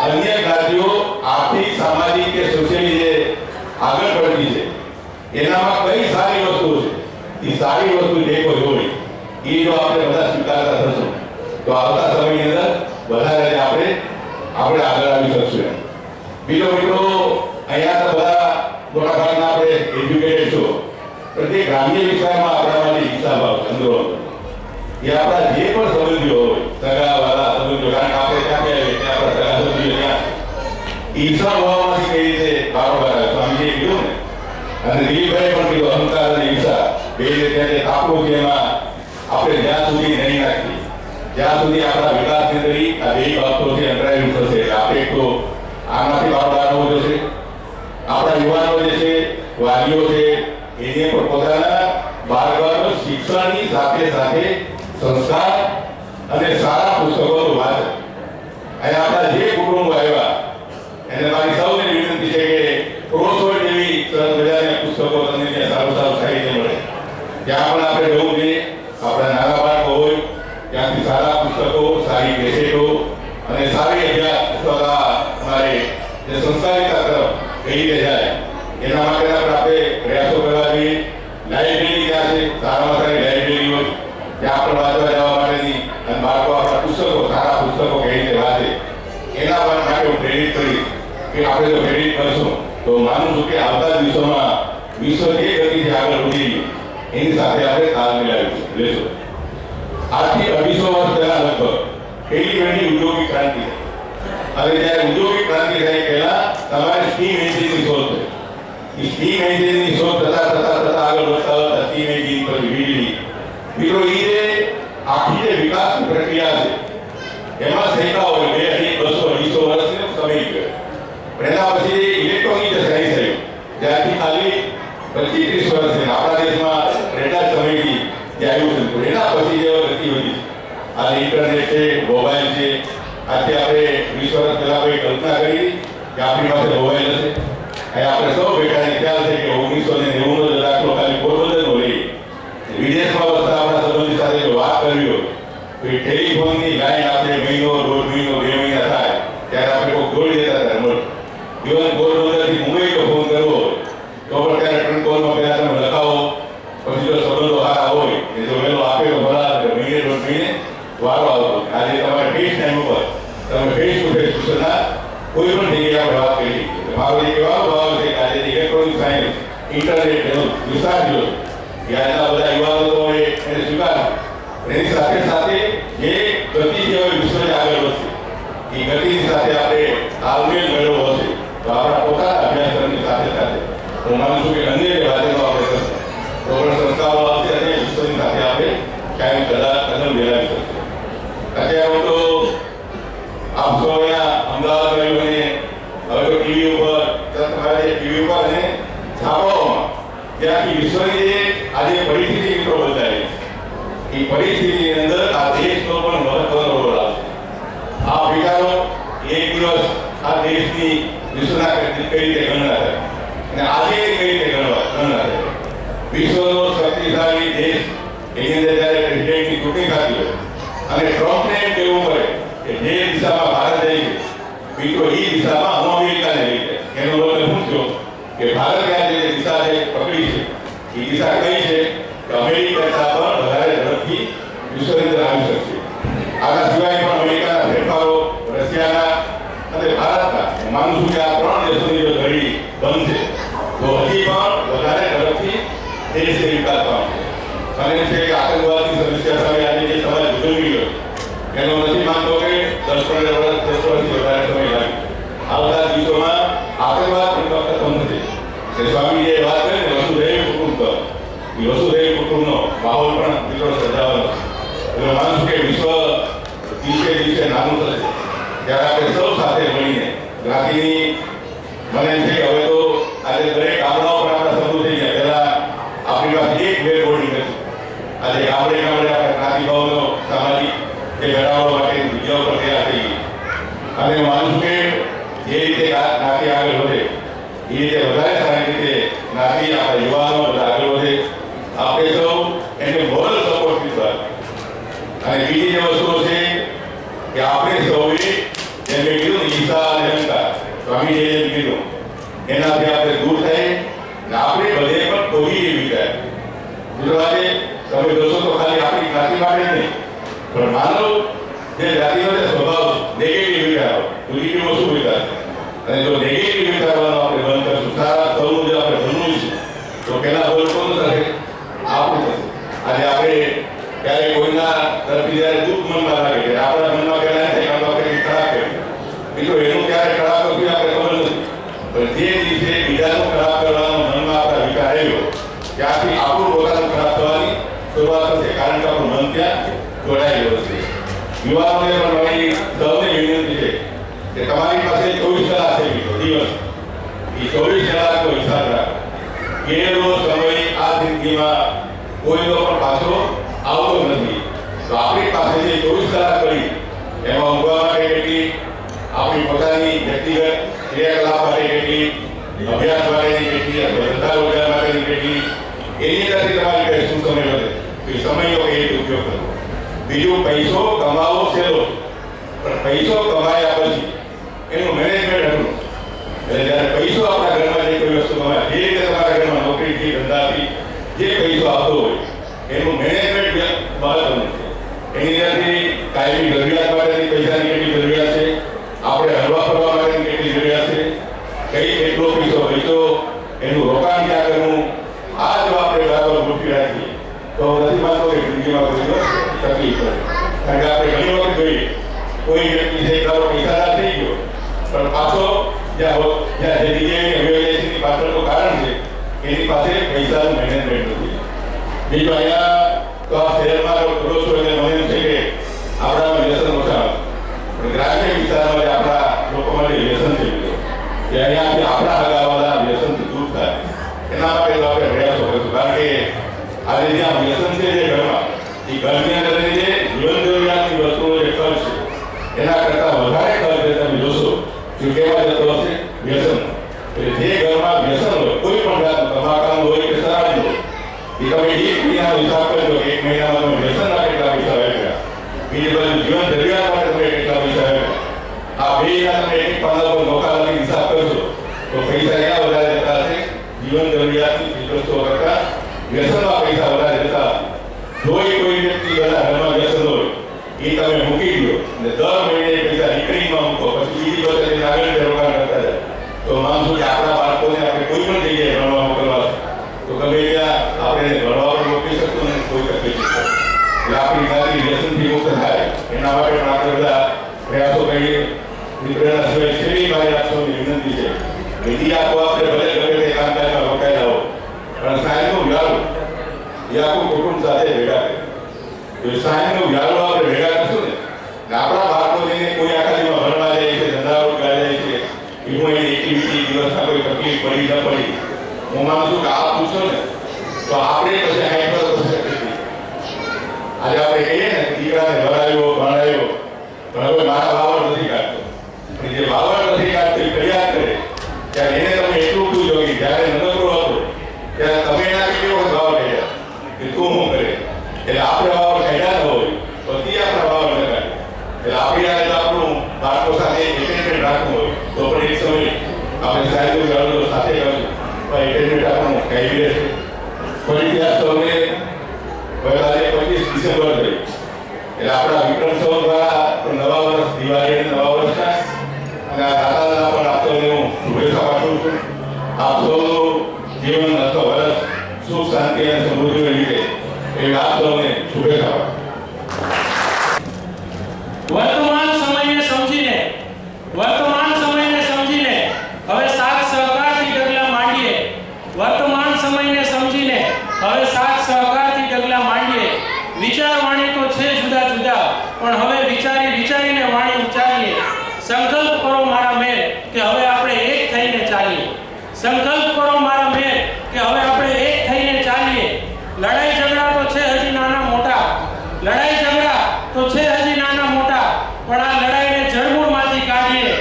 અન્ય જ્ઞાતિઓ આર્થિક, સામાજિક કે સોશિયલી જે આગળ પડતી છે એનામાં કઈ સારી વસ્તુ છે, એ સારી વસ્તુ જે કોઈ હોય એ જો આપણે બધા સ્વીકારતા થશું તો આવતા સમયની અંદર વધારે આપણે આગળ આવી શકશું. બીજો મિત્રો, અહીંયા તો બધા મોટાભાગના આપણે એજ્યુકેટેડ છો, પણ તે ગ્રામ્ય વિસ્તારમાં આપણા માટે હિસાબ આવશે અંદરો એ આપણા જે પણ સંબંધીઓ હોય, સગાવાળા સંબંધીઓ, કારણ કે આપણે ક્યાં આવીએ ત્યાં આપણા સગા સંબંધીઓ ત્યાં ઈર્ષા હોવામાંથી કઈ રીતે કારોબાર સ્વામીજીએ કીધું ને, અને દિલીપભાઈ પણ કીધું, અહંકાર અને ઈર્ષા બે રીતે જે તાપો છે એમાં આપણે જ્યાં સુધી નહીં નાખીએ જ્યાં સુધી આપણા વિકાસની અંદર આ બે બાબતો છે અંતરાય થશે. આપણે તો આમાંથી કારોબાર હોવો જોશે. આપણા યુવાનો જે છે, વાલીઓ છે, એને પણ પોતાના બાળકોનો શિક્ષણની સાથે સાથે સંસ્કાર અને સારા પુસ્તકોનું વાંચન. અહીંયા આપણા જે કુટુંબો આવ્યા એને મારી સૌને વિનંતી છે કે ક્રોસવર્ડ જેવી સરસ મજાના પુસ્તકો તમને ત્યાં સારું સારું સાહિત્ય મળે ત્યાં પણ આપણે જવું જોઈએ. આપણા નાના બાળકો હોય ત્યાંથી સારા પુસ્તકો, સારી કેસેટો અને સારી અભ્યાસ અથવા અમારે જે સંસ્કારિતા તરફ કઈ રીતે જાય એના માટેના પણ આપણે પ્રયાસો કરવા જોઈએ. લાઇબ્રેરી ક્યાં છે, સારામાં સારી લાઇબ્રેરી હોય ત્યાં પણ વાંચવા જવા માટેની અને બાળકો આપણા પુસ્તકો, સારા પુસ્તકો કઈ રીતે વાંચે એના માટે હું પ્રેરિત કરીશ કે આપણે જો પ્રેરિત કરશું તો માનું છું કે આવતા દિવસોમાં વિશ્વ જે ગતિથી આગળ વધી ગયું એની સાથે આપણે તાલ મિલાવી લેશું. આજથી 250 વર્ષ પહેલા લગભગ પહેલી વહેલી ઉદ્યોગિક ક્રાંતિ થઈ. હવે જ્યારે ઉદ્યોગિક ક્રાંતિ થઈ પહેલા તમારે સ્ટીમ એન્જિનની શોધ થઈ. સ્ટીમ એન્જિનની શોધ થતા આગળ વધતા સ્ટીમ એન્જિન પછી વીજળી. મિત્રો એ જે આખી જે વિકાસની પ્રક્રિયા છે એમાં સેંકડાઓ 200, 250 વર્ષનો સમય ગયો. પણ એના પછી ઇલેક્ટ્રોનિક જે સાયન્સ થયું ત્યારથી ખાલી 25-30 વર્ષ આપણા દેશમાં રેડાર સમયથી જે આવ્યું હતું એના પછી જે ગતિ વધી. આ ઇન્ટરનેટ છે, મોબાઈલ છે. આજે આપણે 20 વર્ષ પહેલા કોઈ કલ્પના કરી કે આપણી પાસે મોબાઈલ હશે. અહીં આપણે સૌ બેઠાને ખ્યાલ છે કે 1990નો જે દાખલો ખાલી પોરબંદરનો લઈએ. વિદેશમાં વસતા આપણા સંબંધી સાથે જો વાત કરવી હોય તો એ ટેલિફોનની લાઈન આપણે મહિનો, 1.5 મહિનો, 2 મહિના થાય ત્યારે આપણે કોઈ જોડી દેતા હતા નંબર. ઇવન પોરબંદરથી મુંબઈ જો ફોન કરવો હોય તો પણ ત્યારે ટ્રંકોલમાં પહેલા તમે લખાવો, પછી જો સંબંધો સારા હોય એ જો વહેલો આપે તો ભલા મહિને 1.5 મહિને વારો આવતો. આજે તમારે ફેસ ટાઈમ ઉપર તમે ફેસ ટુ ફેસ પૂછના કોઈ પણ જગ્યાએ આપણે વાત કરી. મારો એક એવો ભાવ છે કે આજે ઇલેક્ટ્રોનિક સાયન્સ, ઇન્ટરનેટ એનો વિસ્તાર જોયો કે આજના બધા યુવાનો તો એને સ્વીકાર એની સાથે સાથે જે ગતિ જે હોય વિશ્વને આગળ વધશે એ ગતિની સાથે આપણે તાલમેલ મેળવવો હશે તો આપણા પોતાના અભ્યાસક્રમની સાથે સાથે હું માનું છું કે અન્ય જે વાંચનો આપણે કરશું તો પણ સંસ્થાઓ આવશે અને વિશ્વની સાથે આપણે કાયમ કદમ મેળવી શકશું. અત્યારે હું તો આપ સૌ અહીંયા અમદાવાદ રહ્યું અને હવે તો ટીવી ઉપર તમારે ટીવી ઉપર અને છાપાઓમાં ત્યાંથી વિશ્વની જે આજે પરિસ્થિતિ મિત્રો બદલાઈ એ પરિસ્થિતિની અંદર આ દેશનો પણ મહત્વનો રોલ આવશે. આ વિચારો એક દિવસ આ દેશની વિશ્વના કઈ રીતે ગણના થાય અને આજે કઈ રીતે ગણના થાય. વિશ્વનો શક્તિશાળી દેશ એની અંદર જ્યારે પ્રેસિડેન્ટની ચૂંટણી થતી હોય અને ટ્રમ્પને એમ કહેવું પડે કે જે દિશામાં ભારત જાય છે મિત્રો એ દિશામાં હું અમેરિકાને લઈ જાય. એનો મતલબ શું થયો કે ભારત જે દિશા છે પકડી છે એ દિશા કઈ છે કે અમેરિકા કરતાં પણ વધારે ઝડપથી વિશ્વની અંદર આવી શકશે. આના સિવાય પણ અમેરિકાના ફેરફારો, રશિયાના અને ભારતના હું માનું છું કે આ 3 દેશોની જો ઘડી બનશે તો હજી પણ વધારે ઝડપથી દેશને વિકાસ પામશે. અને છે કે આતંકવાદની સમસ્યા સામે આજે જે સમાજ ઉજવી ગયો એનો નથી માનતો કે 10-15 વર્ષથી વધારે સમય લાગે. આવતા દિવસોમાં આતંકવાદ પણ ખતમ થશે. કે સ્વામીજીએ વાત કરી ને વસુધૈવ કુટુંબ એ વસુધૈવ કુટુંબનો માહોલ પણ મિત્રો સર્જાવાનો છે. એટલે માનું છું કે વિશ્વ દિવસે નાનું થશે ત્યારે આપણે સૌ સાથે મળીને જ્ઞાતિની મને છે કે હવે તો આજે દરેક ગામડાઓ પણ આપણા શરૂ થઈ ગયા. પહેલા આપણી પાસે એક બે બોર્ડિંગ હતી. આજે ગામડે આપણે જ્ઞાતિભાવનો સામાજિક જે મેળાવવા માટેની જગ્યાઓ પર તૈયાર થઈ ગઈ. અને હું માનું છું કે જે રીતે જ્ઞાતિ આગળ વધે એ રીતે વધારે સારી રીતે જ્ઞાતિ આપણા યુવાનો બધા આગળ વધે. આપણે સૌ એને મોરલ સપોર્ટ દીધો. અને બીજી જે વસ્તુઓ છે કે આપણે સૌએ જેમ મેં કીધું ઈર્ષા અને અહંકાર સ્વામીજીએ જેમ કીધું એનાથી આપણે દૂર થાય ને આપણે બધે પણ પોઝિટિવ વિચાર. ગુજરાતે તમે જોશો તો ખાલી આપણી જ્ઞાતિ માટે નહીં પણ માનવ જે જાતિનો જે સ્વભાવ છે નેગેટિવ વિચારો, પોઝિટિવમાં શું વિચાર છે, અને જો નેગેટિવ વિચારવાનો આપણે બંધ કરશું, સારા સૌનું જે આપણે બનવું છે, તો પેલા બોલ કોનું થશે? આપણું થશે. આજે આપણે ક્યારેક કોઈના તરફથી જ્યારે દુઃખ મનમાં લાગે છે, આપણા મનમાં પહેલા થાય કે આપણે કંઈક ખરાબ કર્યું. મિત્રો એનું ક્યારે ખરાબ કરવું આપણે ખબર નથી, પણ જે દિવસે બીજાનું ખરાબ કરવાનો મનમાં આપણા વિચાર આવ્યો ત્યાંથી આપણું પોતાનું ખરાબ થવાની શરૂઆત થશે, કારણ કે આપણું મન ત્યાં જોડાયેલું હશે. યુવાનોને પણ મારી સૌને વિનંતી છે કે તમારી પાસે 24 કલાક છે મિત્રો, દિવસ. એ 24 કલાકનો હિસાબ રાખો. ગયેલો સમય આ જિંદગીમાં કોઈનો પણ પાછો આવતો નથી. તો આપણી પાસે જે 24 કલાક પડી એમાં ઊંઘવા માટે કેટલી, આપણી પોતાની વ્યક્તિગત ક્રિયાકલાપ માટે કેટલી, અભ્યાસ માટેની કેટલી, ધંધા રોજગાર માટેની કેટલી, એની અંદરથી તમારી કઈ શું સમય વધે, એ સમયનો કઈ રીતે ઉપયોગ કરવો. બીજું, પૈસો કમાવો સહેલો, પણ પૈસો કમાયા પછી એનું મેનેજમેન્ટ હતું. એટલે જ્યારે પૈસો આપણા ઘરમાં જે કોઈ વસ્તુ કમાય, જે રીતે તમારા ઘરમાં નોકરીથી, ધંધાથી જે પૈસો આવતો હોય એનું મેનેજમેન્ટ મહત્વનું છે. એની અંદરથી કાયમી જરૂરિયાત માટેની પૈસાની કેટલી જરૂરિયાત છે, આપણે હરવા ફરવા માટેની કેટલી જરૂરિયાત છે, કેટલો પૈસો એનું રોકાણ ક્યાં કરવું, આ જો આપણે બરાબર ગોઠવી રાખીએ તો નથી માનતો કે જિંદગીમાં કોઈ દિવસ તકલીફ પડે. કારણ કે આપણે ઘણી વખત જોઈએ કોઈ વ્યક્તિ છે તારો પૈસાદાર થઈ ગયો, પણ પાછો જ્યાં જે જગ્યાએ વેલ્યુએશનની પાછળનું કારણ છે એની પાસે પૈસાનું મેનેજમેન્ટ નથી. બીજું, અહીંયા તો આ શહેરમાં કરો છો એટલે મને એમ છે કે આપણામાં વ્યસન ઓછા, પણ ગ્રામ્ય વિસ્તારમાં જે આપણા લોકો માટે વ્યસન છે મિત્રો, કે અહીંયાથી આપણા હગાવાળા વ્યસનથી દૂર થાય એના માટે તો આપણે પ્રયાસો કરીશું. કારણ કે આજે જ્યાં વ્યસન છે જે ઘરમાં, એ ઘરની અંદર જે જીવન જરૂરિયાતની વસ્તુઓ જે ખર્ચ છે એના કરતાં વધારે ખર્ચ તમે જોશો કે કેવા જતો હશે? વ્યસન. એટલે જે ઘરમાં વ્યસન હોય, કોઈ પણ જાતનું, તમાકુનું હોય કે શરાબનું હોય, એ તમે એક મહિનાનો હિસાબ કરજો કે એક મહિનામાં તમે વ્યસનના કેટલા પૈસા વાપર્યા, બીજી બાજુ જીવન જરૂરિયાત માટે તમે કેટલા પૈસા વાપર્યા, આ બેના તમે એક પાના પર નોકા લખી હિસાબ કરશો તો પૈસા ક્યાં વધારે જતા હશે? જીવન જરૂરિયાતની વસ્તુઓ કરતાં વ્યસનમાં પૈસા વધારે જતા. જો કોઈ વ્યક્તિ બધા ઘરમાં વ્યસન હોય એ તમે મૂકી દો અને દર મહિને પૈસા રિકરિંગમાં મૂકો, પછી બીજી વખત એને આગળ રોકાણ કરતા જાય, તો માનશું કે આપણા બાળકોને આપણે કોઈ પણ જગ્યાએ ભણવા મોકલવા તો ગમે ત્યાં આપણે એને ભણવા પણ મોકલી શકશું ને કોઈ તકલીફ નહીં. એટલે આપણી જાતિ વ્યસનથી મુક્ત થાય એના માટે પણ આપણે બધા પ્રયાસો કરીએ. મિત્રના સિવાય છેલ્લી મારી આપ સૌની વિનંતી છે, વિધિ આપો આપણે ભલે ગમે તે કામકાજમાં રોકાયેલા હો, પણ સાહેબનું વ્યાલું એ આખું કુટુંબ સાથે ભેગા કરે. તો એ સાહેબનું વ્યાલું આપણે ભેગા કરશું ને આપણા બાળકો જઈને કોઈ આખાદીમાં ભણવા જાય છે, ધંધા રોજગાર જાય છે, એ હું એની એક્ટિવિટી દિવસમાં કોઈ તકલીફ પડી ન પડી, હું માનું છું કે આ પૂછો ને તો આપણે પછી 60% તકલીફ. આજે આપણે કહીએ ને દીકરાને ભણાવ્યો પણ હવે મારા વાવડ નથી કાઢતો, પણ જે વાવડ નથી કાઢતો એ ફરિયાદ કરે ત્યારે એને તમે એટલું પૂછો કે જ્યારે નનકડો હતો ત્યારે તમે એના કેટલી વખત વાવડ કાઢ્યા કે તું શું કરે. એટલે આપણે વાવડ કાઢ્યા ન હોય પછી આપણા વાવડ ન કાઢે. એટલે આપણી આજે આપણું બાળકો સાથે એટેન્ડમેન્ટ રાખવું હોય તો પણ એક સમય આપણે સાહેબ ગાળો સાથે કરશું પણ એટેન્ડમેન્ટ આપણું કાઢી રહેશે. ફરીથી આ સૌને આજે 25 ડિસેમ્બર થઈ એટલે આપણા વિક્રમ સૌ દ્વારા નવા વર્ષ, દિવાળી અને નવા વર્ષના અને આ દાદાના પણ આપ સૌને હું શુભેચ્છા પાઠવું છું. આપ સૌનું જીવન અથવા વર્ષ સુખ, શાંતિ અને સમૃદ્ધિને લીધે એવી આપ સૌને શુભેચ્છા પાઠવું. વર્તમાન સમયને સમજીને હવે સાથ સહકારથી ડગલા માંડીએ. વર્તમાન સમયને સમજીને હવે સાથ સહકારથી ડગલા માંડીએ. વિચાર વાણી તો છે જુદા જુદા, પણ હવે વિચારીને વાણી ઉચ્ચારીએ. સંકલ્પ કરો મારા મેર કે હવે આપણે એક થઈને ચાલીએ. સંકલ્પ કરો મારા મેર કે હવે આપણે એક થઈને ચાલીએ. લડાઈ ઝઘડા તો છે હજી નાના મોટા, લડાઈ ઝઘડા તો છે હજી નાના મોટા, પણ આ લડાઈને જડમૂળમાંથી કાઢીએ.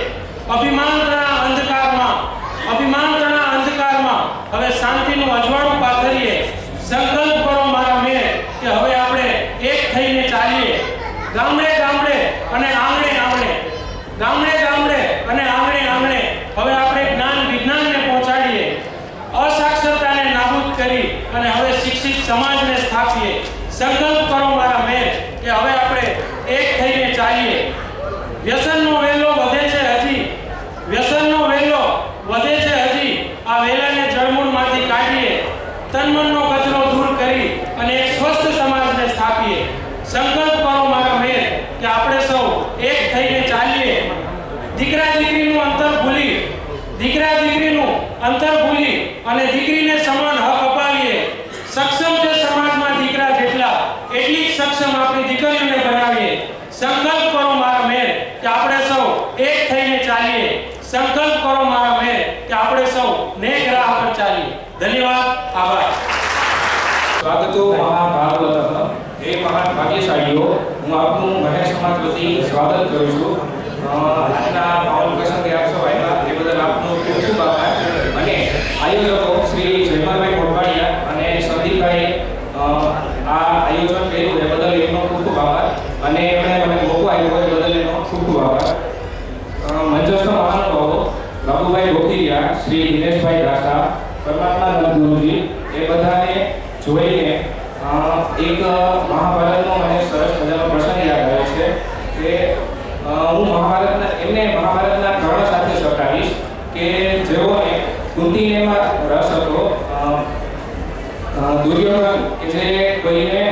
અભિમાનના અંધકારમાં હવે શાંતિનું અજવાળું પાથરીએ. સંકલ્પ કરો મારા મેર કે હવે આપણે એક થઈને ચાલીએ. ગામડે ગામડે અને આંગણે આંગણે હવે આપણે જ્ઞાન વિજ્ઞાનને પહોંચાડીએ. અસાક્ષરતાને નાબૂદ કરી અને હવે શિક્ષિત સમાજને સ્થાપીએ. સંકલ્પ કરો મારા મેર કે હવે આપણે એક થઈને ચાલીએ. વ્યસનનો વેલો વધે છે હજી, વ્યસનનો વેલો વધે છે હજી. આ વેલાને જળમૂળમાંથી કાઢીએ, તનમનનો કચરો દૂર કરી અને એક સ્વસ્થ સમાજને સ્થાપીએ. સંકલ્પ કરો મારા મેર કે આપણે સૌ એક થઈને ચાલીએ. દીકરા દીકરીનું અંતર ભૂલી અને દીકરીને સમાન હક અપાવીએ. સક્ષમ છે સમાજમાં દીકરા જેટલા, એટલી જ સક્ષમ આપણી દીકરીઓને બનાવીએ. સંકલ્પ કરો મારા મેર કે આપણે સૌ એક થઈને ચાલીએ. સંકલ્પ કરો મારા મેર કે આપણે સૌ નેક રાહ પર ચાલીએ. ધન્યવાદ, આભાર. સ્વાગતો મહાભાગવતમ. હે મહાન ભાગ્યશાળીઓ, હું આપનું મહેર સમાજ વતી સ્વાગત કરું છું. આજના પાવન પ્રસંગે આપ સૌ આવ્યા એ બદલ આપનો ખૂબ ખૂબ આભાર. અને આયોજકો શ્રી જયમાલભાઈ મોઢવાડિયા અને સંદીપભાઈ આ આયોજન કર્યું એ બદલ એમનો ખૂબ ખૂબ આભાર. અને એમણે મને મોકો આપ્યો એ બદલ એમનો ખૂબ ખૂબ આભાર. મંચસ્થ મહાનુભાવો બાબુભાઈ બોખીરિયા, શ્રી દિનેશભાઈ દાસા, પરમાત્મા ગુરુજી એ બધાને જોઈને એક મહાભારતનો મને સરસ મજાનો પ્રસંગ યાદ આવ્યો છે કે હું મહાભારતના કર્ણ સાથે સરખાવીશ કે જેઓને કુંતીનેમાં રસ હતો. દુર્યોધન કે જે કોઈને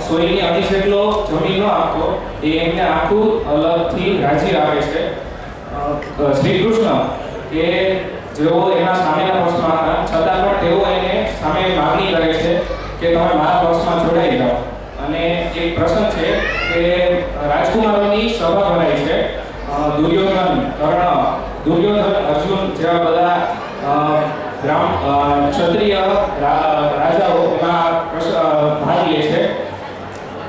સોયની અઢી જેટલો જમીન ન આપતો એ એમને આખું અલગથી રાજી આપે છે. શ્રી કૃષ્ણ કે જેઓ એના સામેના પક્ષમાં હતા છતાં પણ તેઓ એને સામે માંગણી કરે છે કે તમે મારા પક્ષમાં જોડાઈ જાઓ. અને એક પ્રસંગ છે કે રાજકુમારોની સભા ભરાય છે. દુર્યોધન, કર્ણ, અર્જુન જેવા બધા ક્ષત્રિય રાજાઓ એમાં ભાગ લે છે.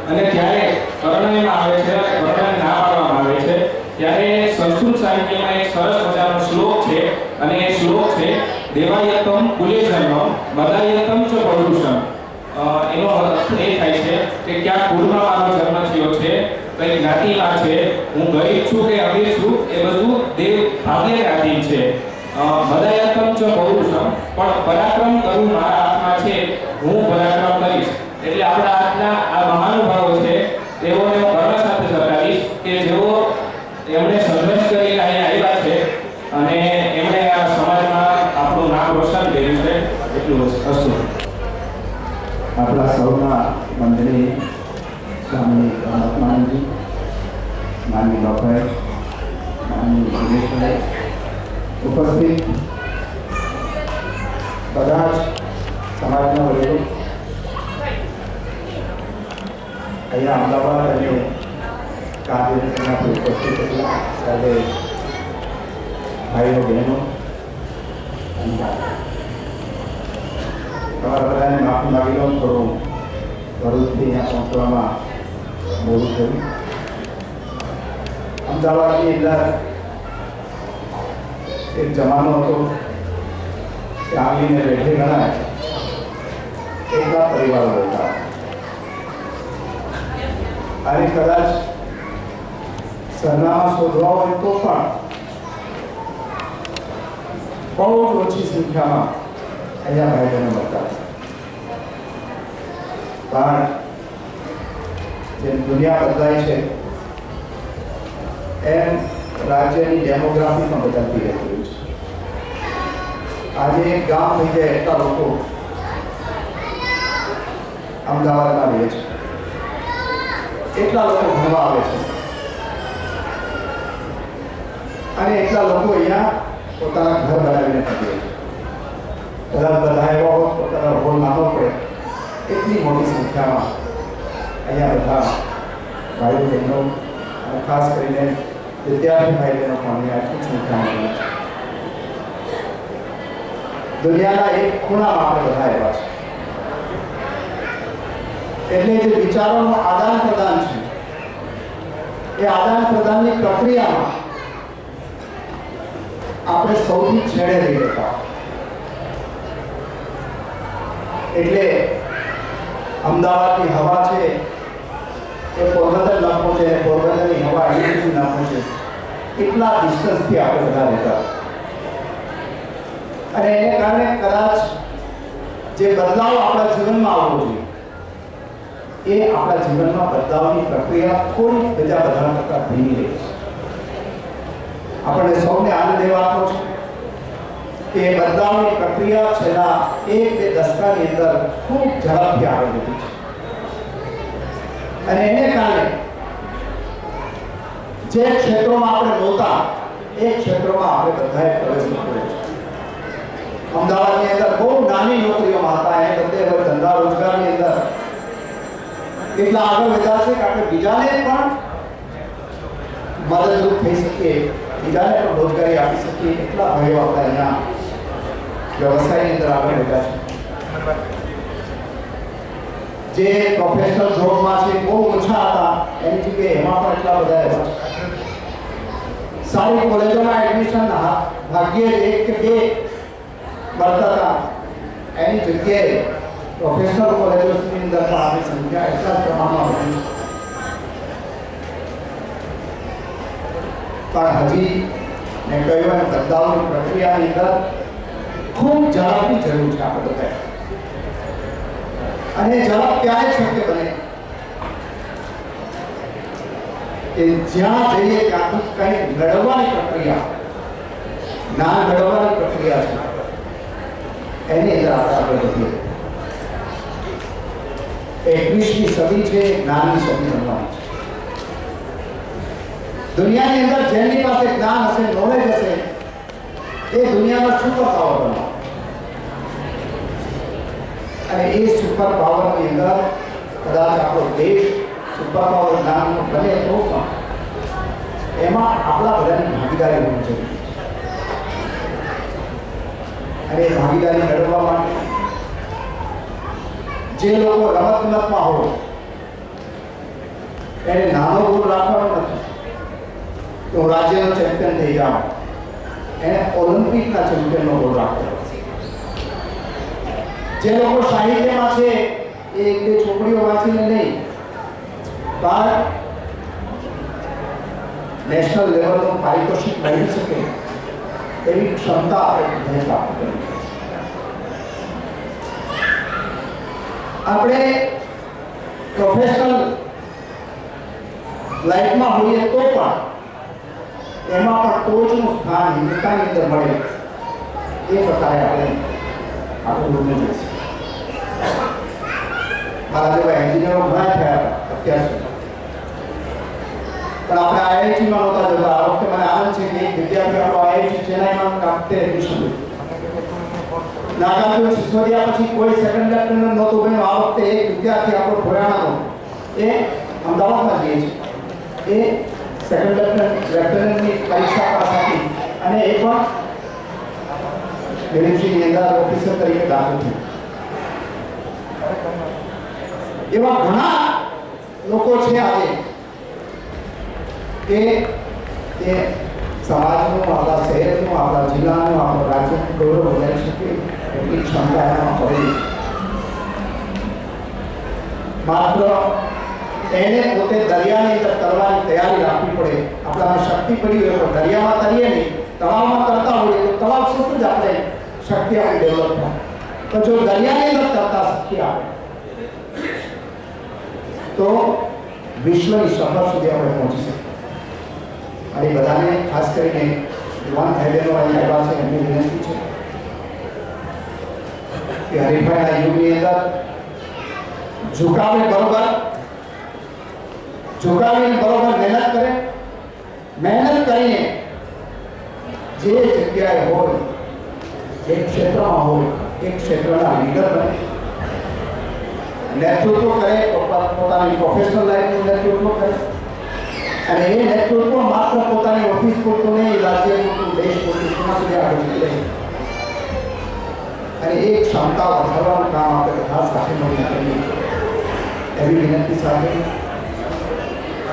અને ત્યારે કર્ણ એમાં આવે છે અને કર્ણને ના પાડવામાં આવે છે. ત્યારે સંસ્કૃત સાહિત્યમાં એક સરસ મજાનો શ્લોક છે અને એ શ્લોક છે દેવાયતમ કુલેજન્મ બદાયતમ ચ પૌરુષમ. એનો અર્થ એ થાય છે કે ક્યાં કુળમાં મારો જન્મ થયો છે, કઈ જ્ઞાતિમાં છે, હું ગરીબ છું કે અમીર છું, એ બધું દેવ ભાગ્યને આધીન છે. બદાયતમ ચ પૌરુષમ, પણ પરાક્રમ કરવું મારા હાથમાં છે, હું પરાક્રમ કરીશ. એટલે આપણા આજના આ મહાનુભાવો છે તેઓને હું કર્ણ સાથે સરખાવીશ કે જેઓ એમણે સંઘર્ષ કરીને અહીંયા આવ્યા છે અને એમણે આ સમાજમાં આપણું નામ રોશન કર્યું છે. એટલું વસ્તુ આપણા સૌના મંત્રી સ્વામી મહાત્માનંદજી, માનની ડૉક્ટર, માનની સુરેશભાઈ, ઉપસ્થિત બધા જ સમાજના વડીલો, અહીંયા અમદાવાદ અને કાર્યક્રમના ઉપસ્થિત થયેલા સર્વે ભાઈઓ બહેનો, તમારા બધાને માફી માગી લો. થોડું ભરૂચથી અહીંયા પહોંચવામાં મોડું થયું. અમદાવાદની અંદર એક જમાનો હતો કે આવીને બેઠે ગણાય એટલા પરિવારો હતા. અને કદાચ સરનામા શોધવા હોય તો પણ બહુ જ ઓછી સંખ્યામાં અહીંયા ભાઈ બહેનો મળતા. પણ જેમ દુનિયા બદલાય છે એમ રાજ્યની ડેમોગ્રાફી પણ બદલતી રહેતી છે. આજે એક ગામ થઈ જાય એટલા લોકો અમદાવાદમાં રહે છે, એટલા લોકો ભણવા આવે છે અને એટલા લોકો અહીંયા પોતાના ઘર બનાવીને પકડે છે. બધા એવા હોત પોતાનો રોલ નાનો પડે એટલી મોટી સંખ્યામાં અહીંયા બધા ભાઈઓ બહેનો અને ખાસ કરીને વિદ્યાર્થી ભાઈ બહેનો પણ અહીંયા આટલી સંખ્યામાં છે. દુનિયાના એક ખૂણામાં આપણે બધા એવા છે. એટલે જે વિચારોનું આદાન પ્રદાન છે એ આદાન પ્રદાનની પ્રક્રિયામાં આપણે સૌથી છેડે રહી જતા. એટલે અમદાવાદની હવા છે એ પોરબંદર ન પહોંચે, પોરબંદરની હવા અહીંયા સુધી ન પહોંચે એટલા ડિસ્ટન્સથી આપણે બધા રહેતા. અને એને કારણે કદાચ જે બદલાવ આપણા જીવનમાં આવવો જોઈએ એ આપણા જીવનમાં બદલાવની પ્રક્રિયા થોડી બીજા બધા કરતાં ધીમી રહી છે. આપણને સૌને આનંદ એ વાતનો છે કે બદલાવની પ્રક્રિયા છેલ્લા 1-2 દશકાની અંદર ખૂબ ઝડપથી આગળ વધી છે અને એને કારણે જે ક્ષેત્રોમાં આપણે નહોતા એ ક્ષેત્રોમાં આપણે બધાએ પ્રવેશ કર્યો છે. અમદાવાદની અંદર બહુ નાની નોકરીઓમાં હતા એને બદલે હવે ધંધા રોજગારની અંદર એટલા આગળ વધ્યા છે કે આપણે બીજાને પણ મદદરૂપ થઈ શકીએ, બીજાને પણ રોજગારી આપી શકીએ એટલા ભાઈઓ આપણે અહીંયા વ્યવસાયની અંદર આગળ વધ્યા છે. જે પ્રોફેશનલ જોબમાં છે બહુ ઓછા હતા એની જગ્યાએ એમાં પણ એટલા બધા એવા છે. સારી કોલેજોમાં એડમિશન ભાગ્યે 1 કે 2 મળતા હતા એની જગ્યાએ પ્રોફેશનલ કોલેજોની અંદર પણ આપણી સંખ્યા એટલા પ્રમાણમાં વધી છે. પણ હજી મેં કહ્યું એમ બદલાવની પ્રક્રિયાની અંદર ખૂબ ઝડપની જરૂર છે આપણે બધાએ. અને ઝડપ ત્યારે શક્ય બને કે જ્યાં જઈએ ત્યાંથી કંઈક મેળવવાની પ્રક્રિયા, જ્ઞાન મેળવવાની પ્રક્રિયા છે એની અંદર આપણે આગળ વધીએ. 21મી સદી છે, જ્ઞાનની સદી બનવાની છે. દુનિયાની અંદર જેમની પાસે જ્ઞાન હશે, નોલેજ હશે, એ દુનિયાનો સુપર પાવર બનવાનો. અને એ સુપર પાવરની અંદર કદાચ આપણો દેશ સુપર પાવર જ્ઞાનનો બને તો પણ એમાં આપણા બધાની ભાગીદારી હોવી જોઈએ. અને એ ભાગીદારી મેળવવા માટે જે લોકો રમતગમતમાં હોય એને નાનો ગોલ રાખવાનો નથી કે હું રાજ્યનો ચેમ્પિયન થઈ જાઉં, એને ઓલિમ્પિકના ચેમ્પિયનનો ગોલ રાખવાનો. જે લોકો સાહિત્યમાં છે એ 1-2 છોકરીઓ વાંચીને નહીં પણ નેશનલ લેવલનું પારિતોષિક મેળવી શકે એવી ક્ષમતા આપણે પ્રાપ્ત કરવી. આપણે પ્રોફેશનલ લાઈફમાં હોઈએ તો પણ એમાં પણ ટોચનું સ્થાન હિન્દુસ્તાનની અંદર મળે એ પ્રકારે આપણે આપણું જોઈશું. મારા જેવા એન્જિનિયરો ઘણા થયા હતા અત્યાર સુધી, પણ આપણે આઈઆઈટીમાં નહોતા જતા. આ વખતે મને આનંદ છે કે એક વિદ્યાર્થી આપણો આઈઆઈટી ચેન્નાઈમાં કાપતે એડમિશન લીધું. નાગાર્જુન સિસોદિયા પછી કોઈ સેકન્ડ લેફ્ટનન્ટ નહોતું બન્યું. આ વખતે એક વિદ્યાર્થી આપણો ભોયાણાનો એ અમદાવાદમાં જઈએ છે, એ સેકન્ડ લેફ્ટનન્ટની પરીક્ષા પાસ આપી અને એ પણ મિલિટરીની અંદર ઓફિસર તરીકે દાખલ થયું. એવા ઘણા લોકો છે આજે કે એ સમાજનું, આપણા શહેરનું, આપણા જિલ્લાનું, આપણા રાજ્યનું ગૌરવ વધારી શકે એટલી ક્ષમતા એનામાં પડેલી છે. માત્ર એને પોતે દરિયાની અંદર તરવાની તૈયારી રાખવી પડે. આપણામાં શક્તિ પડી હોય તો દરિયામાં તરીએ નહીં, તળાવમાં તરતા હોઈએ તો તળાવ સુધી જ આપણે શક્તિ આપણી ડેવલપ થાય. તો જો દરિયાની અંદર તરતા શીખીએ આપણે તો વિશ્વની સફર સુધી આપણે પહોંચી શકીએ. અને બધાને ખાસ કરીને યુવાન ભાઈબહેનો અહીં આવ્યા છે એમની વિનંતી છે કે હરીફાઈના યુગની અંદર ઝુકાવીને બરોબર મહેનત કરે. મહેનત કરીને જે જગ્યાએ હોય, એક ક્ષેત્રમાં હોય, એક ક્ષેત્રના લીડર બને, નેતૃત્વ કરે, પોતાની પ્રોફેશનલ લાઈફનું નેતૃત્વ કરે. અને એ નેતૃત્વ માત્ર પોતાની ઓફિસ પૂરતું નહીં, રાજ્ય પૂરતું, દેશ પૂરતું સુધી આગળ નીકળે. અને એ ક્ષમતા વધારવાનું કામ આપણે બધા સાથે મળીને કરીએ એવી વિનંતી સાથે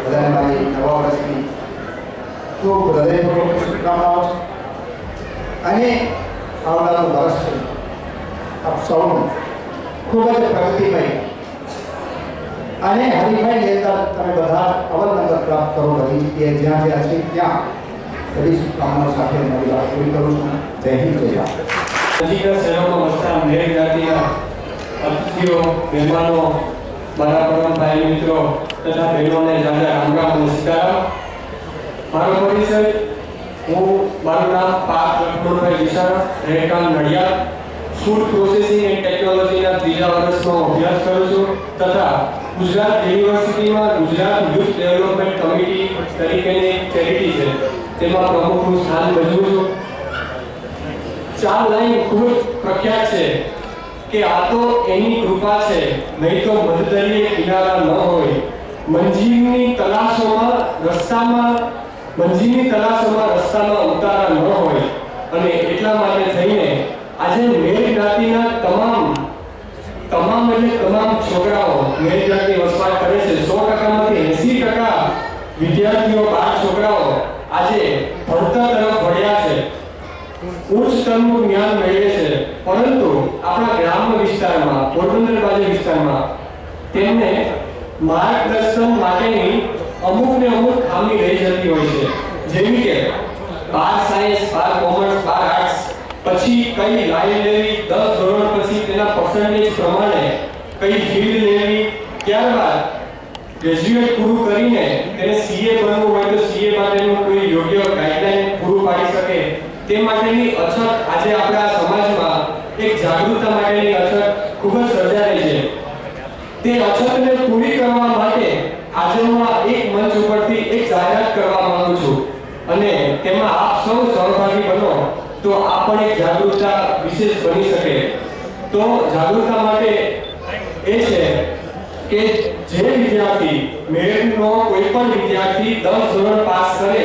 બધાને મારી નવા વર્ષની ખૂબ હૃદયપૂર્વક શુભકામનાઓ છે. અને આવનારું વર્ષ છે આપ સૌનું ખૂબ જ પ્રગતિમય અને હરીફાઈની અંદર તમે બધા અવલ નંબર પ્રાપ્ત કરો. બધી જગ્યાએ જ્યાં જ્યાં છે ત્યાં બધી શુભકામનાઓ સાથે મારી વાત પૂરી કરું છું. જય હિન્દ, જય ભારત. નજીકના શહેરોમાં વસતા મેર જ્ઞાતિના અતિથિઓ, મહેમાનો, મારા પરમ ભાઈ મિત્રો તથા બહેનોને જાજા રામ રામ નમસ્કાર. મારો પરિચય મારું નામ પાર્થ લક્ષ્મણભાઈ વિશાળા, રહેઠાણ નડિયાદ, ફૂડ પ્રોસેસિંગ એન્ડ ટેકનોલોજીના 3જા વર્ષમાં અભ્યાસ કરું છું તથા ગુજરાત યુનિવર્સિટીમાં ગુજરાત યુથ ડેવલપમેન્ટ કમિટી તરીકેની ચેરિટી છે તેમાં પ્રમુખનું સ્થાન ભજવું છું. 4 લાઈન ખૂબ જ પ્રખ્યાત છે કે આ તો એની કૃપા છે, નહીં તો મધદરિયે કિનારા ન હોય. મંજીરની તલાશોમાં રસ્તામાં ઉતારા ન હોય. અને એટલા માટે થઈને આજે મેર જ્ઞાતિના તમામ છોકરાઓ મેર જ્ઞાતિ વસવાટ કરે છે. 100%માંથી 80% વિદ્યાર્થીઓ 12 છોકરાઓ આજે ભણતર તરફ વળ્યા છે, ઉચ્ચ સ્તરનું જ્ઞાન મેળવે છે. પરંતુ આપણા ગ્રામ્ય વિસ્તારમાં, પોરબંદર બાજુ વિસ્તારમાં તેમને માર્ગદર્શન માટેની અમુક ખામી રહી જતી હોય છે. જેવી કે 12 સાયન્સ, 12 કોમર્સ, 12 આર્ટ્સ, પછી કઈ લાઈન લેવી, 10 ધોરણ પછી તેના પર્સન્ટેજ પ્રમાણે કઈ ફિલ્ડ લેવી, ત્યારબાદ ગ્રેજ્યુએટ પૂરું કરીને તેને સીએ બનવું હોય તો સીએ માટેનું કોઈ યોગ્ય ગાઈડલાઈન પૂરું પાડી શકે તે માટેની અછત આજે આપણા સમાજમાં એક જાગૃતતા માટેની અછત ખૂબ જ સર્જાઈ છે. તે અછતને પૂરી કરવા માટે આજે હું આ એક મંચ ઉપરથી એક જાહેરાત કરવા માંગુ છું અને તેમાં આપ સૌ સહભાગી બનો તો આ પણ એક જાગૃતતા વિશેષ બની શકે. તો જાગૃતતા માટે એ છે કે જે વિદ્યાર્થી મેરનો કોઈ પણ વિદ્યાર્થી 10 ધોરણ પાસ કરે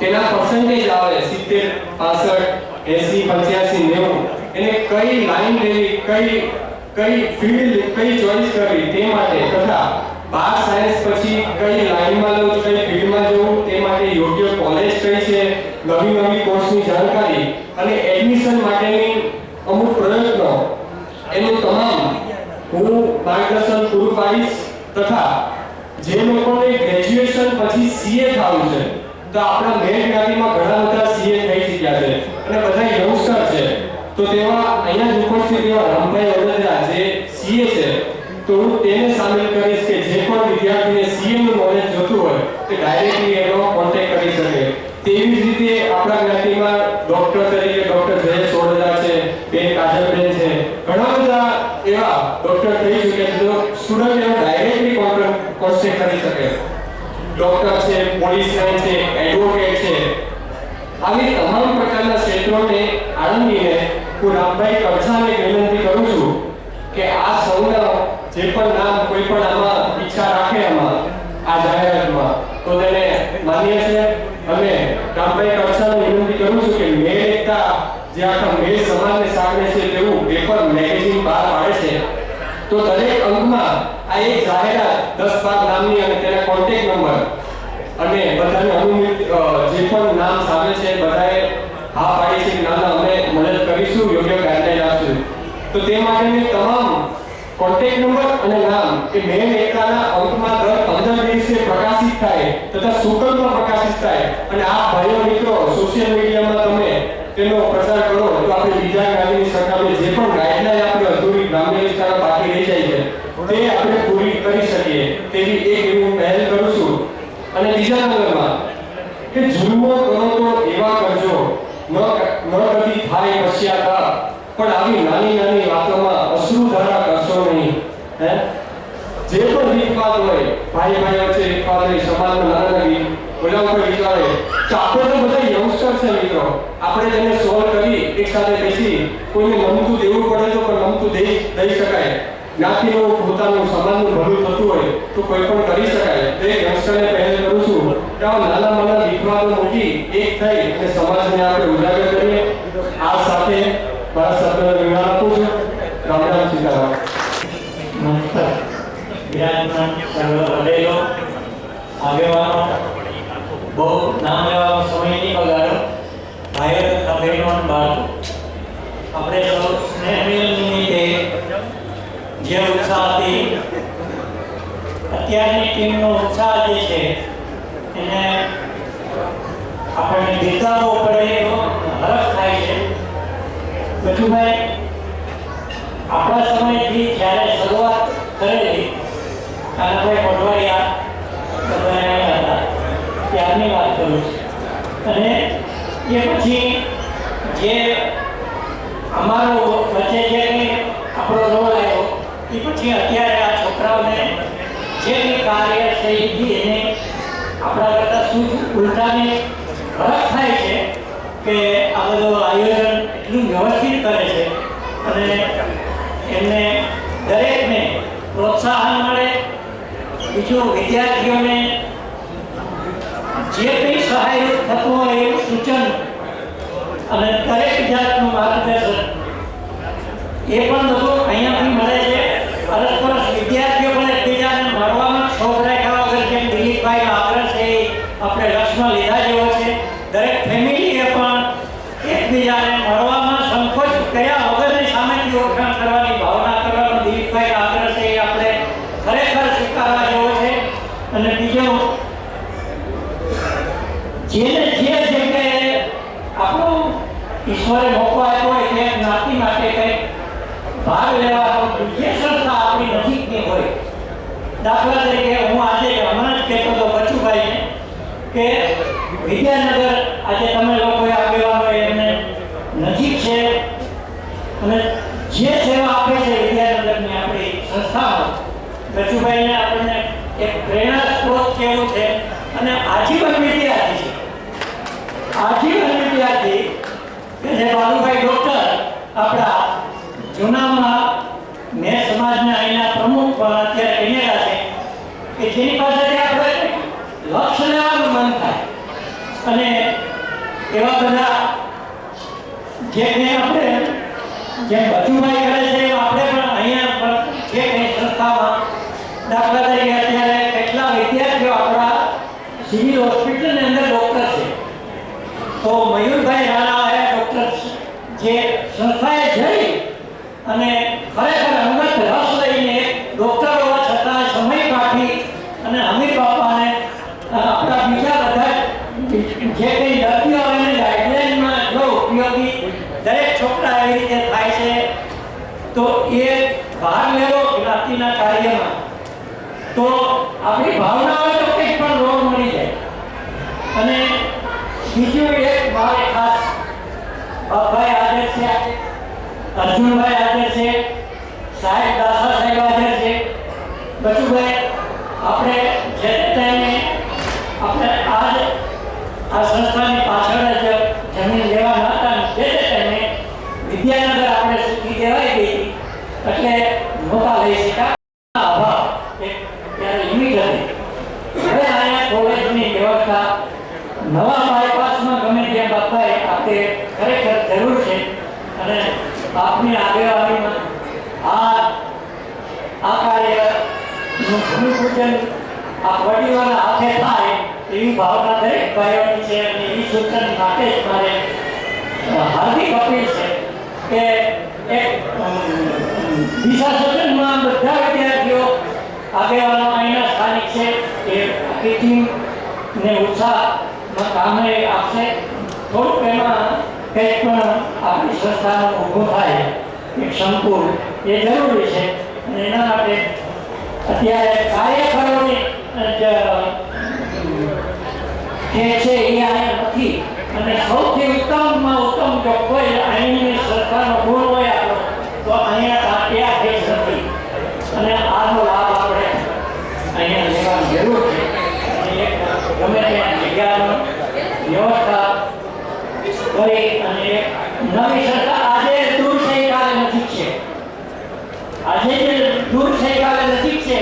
તેના પર્સન્ટેજ આવે 70, 65, 80, 85, 90 એને કઈ લાઈન લેવી, કઈ ફિલ્ડ કઈ ચોઈસ કરવી તે માટે તથા 12 સાયન્સ પછી કઈ લાઈનમાં જવું, કઈ ફિલ્ડમાં જવું તે માટે યોગ્ય કોલેજ કઈ છે, નવી કોર્સની જાણકારી અને એડમિશન માટેની અમુક પ્રયત્નો એનું તમામ હું માર્ગદર્શન પૂરું પાડીશ. તથા જે લોકોને ગ્રેજ્યુએશન પછી સીએ થવું છે તો આપણા મેર જ્ઞાતિમાં ઘણા બધા સીએ થઈ ચૂક્યા છે અને બધા યંગસ્ટર છે. તો તેવા અહીંયા જ ઉપસ્થિત એવા રામભાઈ વડોદરા જે સીએ છે તો હું તેને સામેલ કરીશ કે જે પણ વિદ્યાર્થીને સીએ નું નોલેજ જોતું હોય તે ડાયરેક્ટલી એનો કોન્ટેક્ટ કરી શકે. તેવી જ રીતે આપણા જ્ઞાતિમાં ડોક્ટર તરીકે ડોક્ટર જયેશ વડોદરા છે, બેન કાજલબેન છે, ઘણા બધા એવા ડોક્ટર થઈ ચૂક્યા છે તો સ્ટુડન્ટ એનો ડાયરેક્ટલી કોન્ટેક્ટ કરી શકે. ડોક્ટર છે, પોલીસ લાઈન છે, એડવોકેટ છે, આવી તમામ પ્રકારના ક્ષેત્રોને આળંગીને હું રામભાઈ કડછાને વિનંતી કરું છું કે આ સૌના જે પણ નામ કોઈ પણ આમાં ઈચ્છા રાખે આમાં આ જાહેરાતમાં તો તેને માન્ય છે. અને રામભાઈ કડછાને વિનંતી કરું છું કે મેર એકતા જે આખા મેર સમાજને સાંકળે છે તેવું પેપર મેગેઝિન બહાર પાડે છે તો દરેક અંકમાં આ એક જાહેરાત 10-12 નામની અને તેના કોન્ટેક્ટ નંબર અને બધાને અનુમિત જે પણ નામ સામેલ છે બધાએ હા પાડી છે કે ના અમે મદદ કરીશું, યોગ્ય ગાઈડલાઈન આપશું. તો તે માટેની તમામ કોન્ટેક્ટ નંબર અને નામ એ મેર એકતાના અંકમાં દર 15 દિવસે પ્રકાશિત થાય તથા શુલ્કમાં પ્રકાશિત થાય અને આ ભાઈઓ મિત્રો સોશિયલ મીડિયામાં તમે તેનો પ્રચાર કરો તો આપણે બીજા જ્ઞાતિની સરકારને જે પણ ગાઈડલાઈન આપણે અધૂરી ગ્રામ્ય વિસ્તારમાં બાકી રહી જાય છે તે આપણે પૂરી કરી શકીએ તેવી એક હું પહેલ કરું છું. અને બીજા નંબરમાં કે જુલ્મો કરો તો એવા કરજો ન કદી થાય પશ્ચાતાપ, પણ આવી નાની વાતોમાં અશ્રુધારા કરશો નહીં. જે પણ વિવાદ હોય ભાઈ વચ્ચે વિવાદ હોય, સમાજમાં નાના ઓલા ઉપર વિચાર હોય તો આપણે તો બધા યંગસ્ટર છે મિત્રો, આપણે તેને સોલ્વ કરી એક સાથે બેસી કોઈને નમતું દેવું પડે તો પણ નમતું દઈ શકાય. જ્ઞાતિનું પોતાનું સમાજનું ભલું થતું હોય તો કોઈ પણ કરી શકાય. તો એક યંગસ્ટરને પહેલ કરું છું કે આવા નાના વિવાદો મૂકી એક થઈ અને સમાજને આપણે ઉજાગર કરીએ. આ સાથે મારા શબ્દને વિરામ આપું છું. રામ રામ, સીતારામ. નમસ્કાર. વિરાજમાન સર્વ વડેલો આગેવાનો, બહુ નામ લેવાનો સમય નહીં બગાડો. ભાઈઓ તથા બહેનો અને બાળકો, આપણે સૌ સ્નેહ મિલન નિમિત્તે જે ઉત્સાહથી અત્યારની ટીમનો ઉત્સાહ જે છે એને આપણને બિરદાવવો પડે એવો હરખ થાય છે. બચુભાઈ, આપણા સમયથી જ્યારે શરૂઆત કરેલી કાનાભાઈ મોઢવાડિયા હતા ત્યારની વાત કરું છું અને એ પછી જે અમારો વચ્ચે જે કંઈ આપણો રોલ આવ્યો એ પછી અત્યારે આ છોકરાઓને જે કંઈ કાર્ય છે એથી એને આપણા કરતાં શું ઉલટાને ફરક થાય છે કે આ બધું આયોજન એટલું વ્યવસ્થિત કરે છે અને એમને દરેકને પ્રોત્સાહન મળે. બીજું વિદ્યાર્થીઓને જે કંઈ સહાયરૂપ થતું હોય એવું સૂચન અને દરેક જાતનું માર્ગદર્શન એ પણ બધું અહીંયાથી મળે છે. અરસપરસ વિદ્યાર્થીઓ પણ એકબીજાને મળવામાં શોખ રાખ્યા વગર જેમ દિલીપભાઈનો આગ્રહ છે એ આપણે લક્ષમાં લીધા જેવો છે. દરેક ફેમિલીએ પણ એકબીજાને મળવામાં સંકોચ કર્યા વગરની સામેથી ઓળખાણ કરવાની ભાવના કરવાનો દિલીપભાઈનો આગ્રહ છે એ આપણે ખરેખર સ્વીકારવા જેવો છે. અને બીજો જેને જે જગ્યાએ આપણો ઈશ્વરે મોકો આપ્યો હોય તે જ્ઞાતિ માટે કંઈક ભાગ લેવાનો જે સંસ્થા આપણી નજીકની હોય. દાખલા તરીકે હું આજે હમણાં જ કહેતો હતો બચુભાઈને કે વિદ્યાનગર આજે તમે લોકોએ આગેવાનો એમને નજીક છે અને જે સેવા આપે છે વિદ્યાનગરની આપણી સંસ્થામાં બચુભાઈને આપણને એક પ્રેરણા સ્ત્રોત કેવું છે અને આજીવન વિદ્યાર્થી છે. આજીવન વિદ્યાર્થી કે જે બાલુભાઈ ડોક્ટર આપણા જૂનામાં મેં સમાજના અહીંના પ્રમુખ પણ અત્યારે બનેલા છે કે જેની પાસેથી આપણે લક્ષ્ય લેવાનું મન થાય અને એવા બધા જે કંઈ આપણે જેમ બચુભાઈ કરે છે એમ આપણે પણ અહીંયા પણ જે કંઈ સંસ્થામાં દાખલા તરીકે અત્યારે કેટલા વિદ્યાર્થીઓ આપણા સિવિલ હોસ્પિટલની અંદર ડૉક્ટર છે તો મયુરભાઈ રાણા એ ડૉક્ટર જે સંસ્થાએ જઈ અને ખરેખર અંગત રસ લઈને ડૉક્ટર હોવા છતાં સમય કાઢી અને અમીર બાપાને આપણા બીજા બધા જે કંઈ દર્દીઓ આવે ગાઈડલાઇનમાં જો ઉપયોગી દરેક છોકરા એવી રીતે થાય છે તો એ ભાગ લેવો જ્ઞાતિના કાર્યમાં તો આપણી ભાવના હોય તો કંઈક પણ રોગ મળી જાય. અને બીજું એક મારે ખાસ બાપભાઈ હાજર છે, અર્જુનભાઈ હાજર છે, સાહેબ દાસા સાહેબ હાજર છે. બચુભાઈ આપણે જે ટાઈમે આપણે આ સંસ્થાની પાછળ જ જમીન લેવાના હતા જે ટાઈમે વિદ્યાનગર આપણે સુખી કહેવાય ગઈ એટલે નહોતા લઈ શક્યા. અભાવ ત્યારે લિમિટ હતી. હવે અહીંયા કોલેજની વ્યવસ્થા નવા બાયપાસમાં ગમે ત્યાં બાપાએ આપણે ખરેખર જરૂર છે અને આપની આગેવાનીમાં આ કાર્યનું ભૂમિપૂજન આ વડીલોના હાથે થાય એવી ભાવના દરેક ભાઈઓની છે અને એ સૂચન માટે જ મારે હાર્દિક અપીલ છે કે એક દિશા સૂચનમાં બધા વિદ્યાર્થીઓ આગેવાનો અહીંના સ્થાનિક છે એ આખી ટીમને ઉત્સાહમાં કામે આપશે. થોડુંક એમાં કંઈક પણ આપણી સંસ્થાનું ઊભું થાય એક સંકુલ એ જરૂરી છે અને એના માટે અત્યારે કાર્યકરોની જે છે એ અહીંયા નથી અને સૌથી ઉત્તમમાં ઉત્તમ જો કોઈ અહીંની સંસ્થાનો ગુણ હોય આપણો તો અહીંયા ત્યાં થઈ નથી અને આનો લાભ આપણે અહીંયા લેવાની જરૂર છે. અને એક ગમે ત્યાં જગ્યાનો વ્યવસ્થા કરી અને એક નવી સંસ્થા આજે દૂર છે કાલે નજીક છે. આજે જે દૂર છે કાલે નજીક છે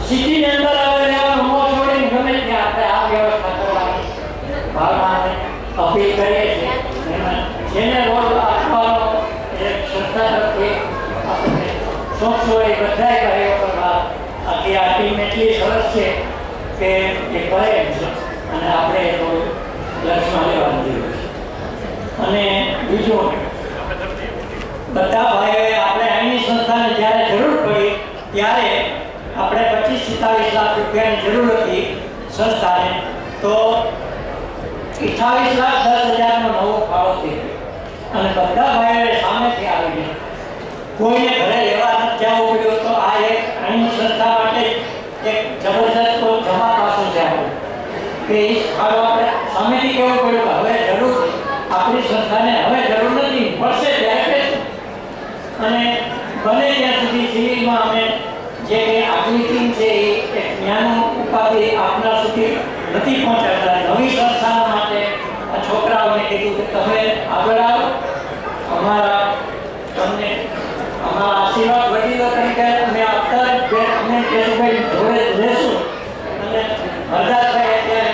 સિટીની અંદર હવે રહેવાનો મોહ છોડીને ગમે ત્યાં આપણે આ વ્યવસ્થા કરવાની ભાવનાને અપીલ કરીએ છીએ. જેને રોલ આપવાનો એક સંસ્થા તરફથી આપણે સોંપશો એ બધાય ભાઈઓ કરવા આખી આ ટીમ એટલી સરસ છે કે એ કરે છે અને આપણે એનું લક્ષ્યમાં લેવાનું જોઈએ. અને બીજું બધા ભાઈઓએ આપણે અહીંની સંસ્થાને જ્યારે જરૂર પડી ત્યારે આપણે 25-27 લાખ રૂપિયાની જરૂર હતી સંસ્થાને તો 28,10,000નો નવો ફાળો થયો અને બધા ભાઈઓએ સામેથી આવીને કોઈને ઘરે લેવા નથી જવું પડ્યું. તો આ એક અહીંની સંસ્થા માટે એક જબરદસ્ત જમા પાસું છે આપણું કે એ ફાળો આપણે સામેથી કહેવું પડ્યું કે હવે આપણી સંસ્થાને હવે જરૂર નથી, મળશે ત્યારે કહીશું. અને બને ત્યાં સુધી સિવિલમાં અમે જે કંઈ આગલી ટીમ છે એ એક જ્ઞાન ઉપાધિ આપના સુધી નથી પહોંચાડતા. નવી સંસ્થાઓ માટે આ છોકરાઓને કીધું કે તમે આગળ આવો, તમને અમારા આશીર્વાદ વડીલો તરીકે અમે આપતા અમે કેશુભાઈ જોડે રહેશું. અને હરદાસભાઈ અત્યારે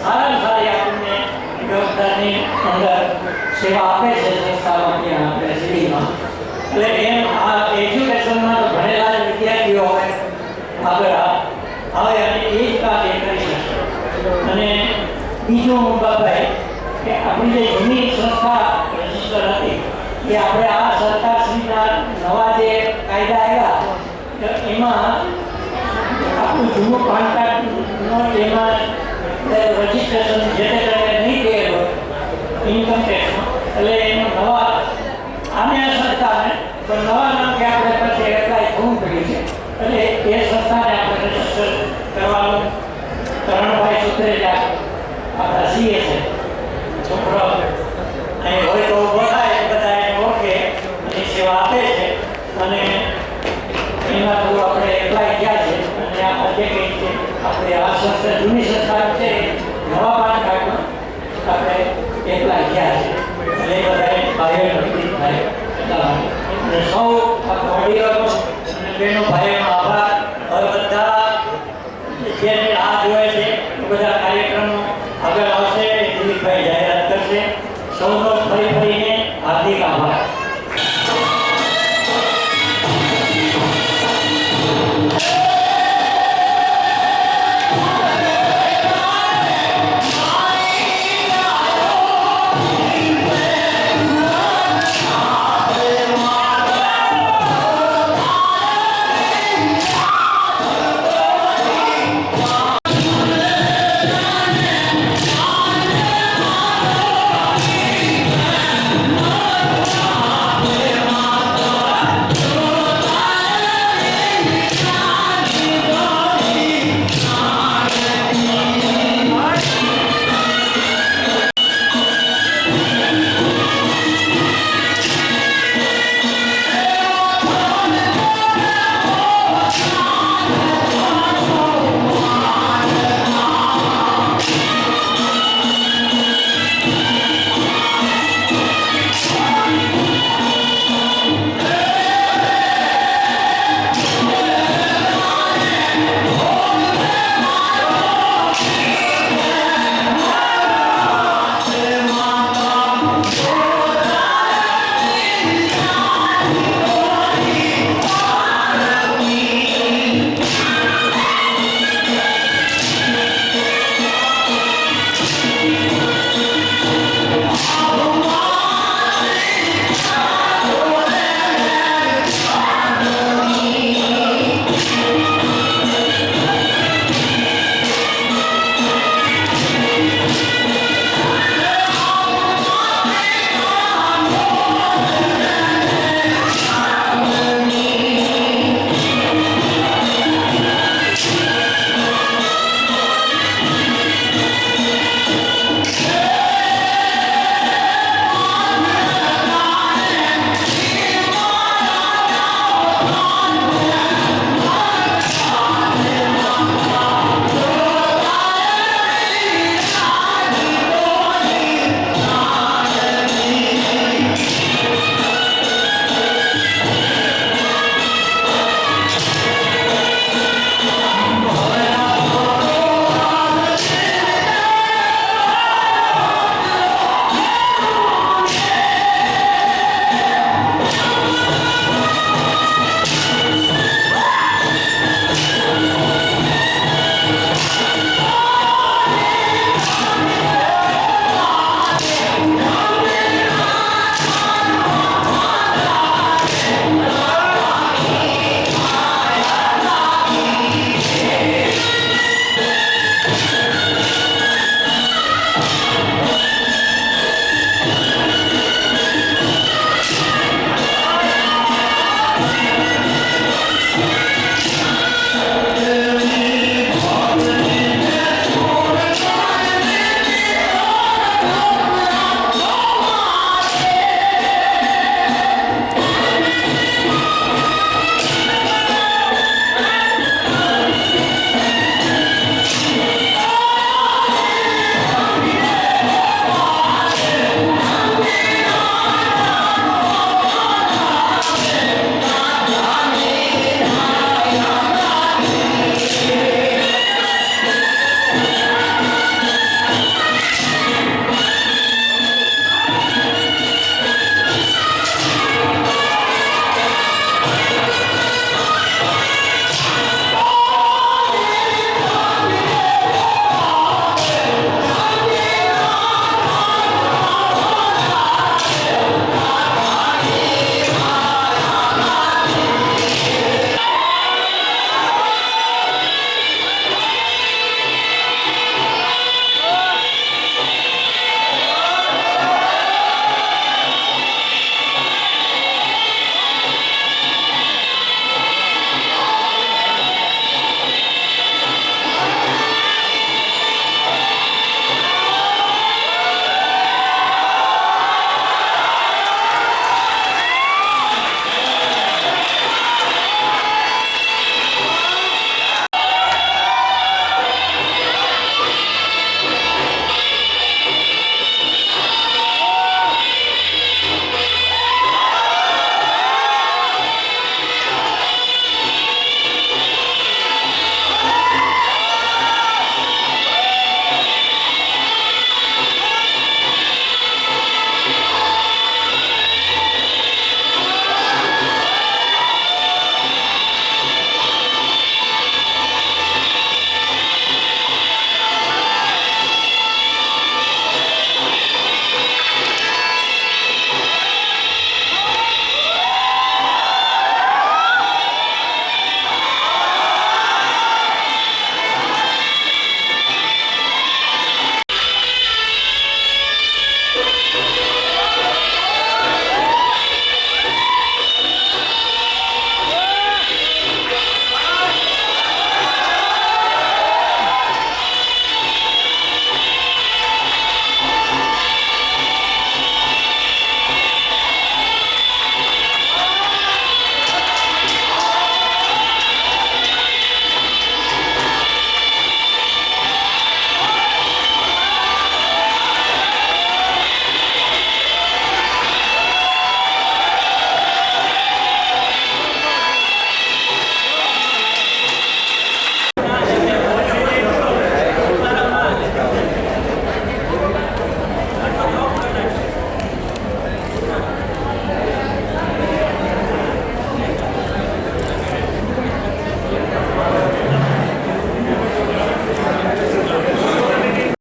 સારામાં સારી આપણને વ્યવસ્થાની અંદર સેવા આપે છે સંસ્થામાં, ત્યાં આપણે સિવિલમાં. એટલે એમ આ એજ્યુકેશનમાં તો ભણેલા જ વિદ્યાર્થીઓ હોય આગળ આવે અને એ જ કામ એ કરી શકશે. અને બીજું બાબાઈ કે આપણી જે જૂની સંસ્થા રજીસ્ટર હતી એ આપણે આ સરકારશ્રીના નવા જે કાયદા આવ્યા તો એમાં આપણું જૂનું પાન કાર્ડનો એમાં રજીસ્ટ્રેશન જે તે કરીને નહીં કરેલું ઇન્કમ ટેક્સમાં, એટલે એનું નવા આને આ સંસ્થાને પણ નવા નામથી આપણે પછી એપ્લાય થવું પડ્યું છે. એટલે એ સંસ્થાને આપણે રજીસ્ટર કરવાનું કરણભાઈ સુત્રેજા આપણા સીએ છે, છોકરો અહીં હોય તો ઊભો થાય બધા એને ઓળખે અને સેવા આપે છે. અને એમાં થોડું આપણે એપ્લાય ગયા છે અને આ જે કંઈ છે આપણે આ સંસ્થા જૂની સંસ્થા છે નવા પાન કાર્ડમાં આપણે એપ્લાય ગયા છે. એટલે એ બધા ભાઈઓ નક્કી થાય એટલા માટે. અને સૌ વડીલો અને બહેનો ભાઈઓનો આભાર. હવે બધા જેને આ જોવે છે એ બધા કાર્યક્રમો આગળ આવશે, દિલીપભાઈ જાહેરાત કરશે. સૌનો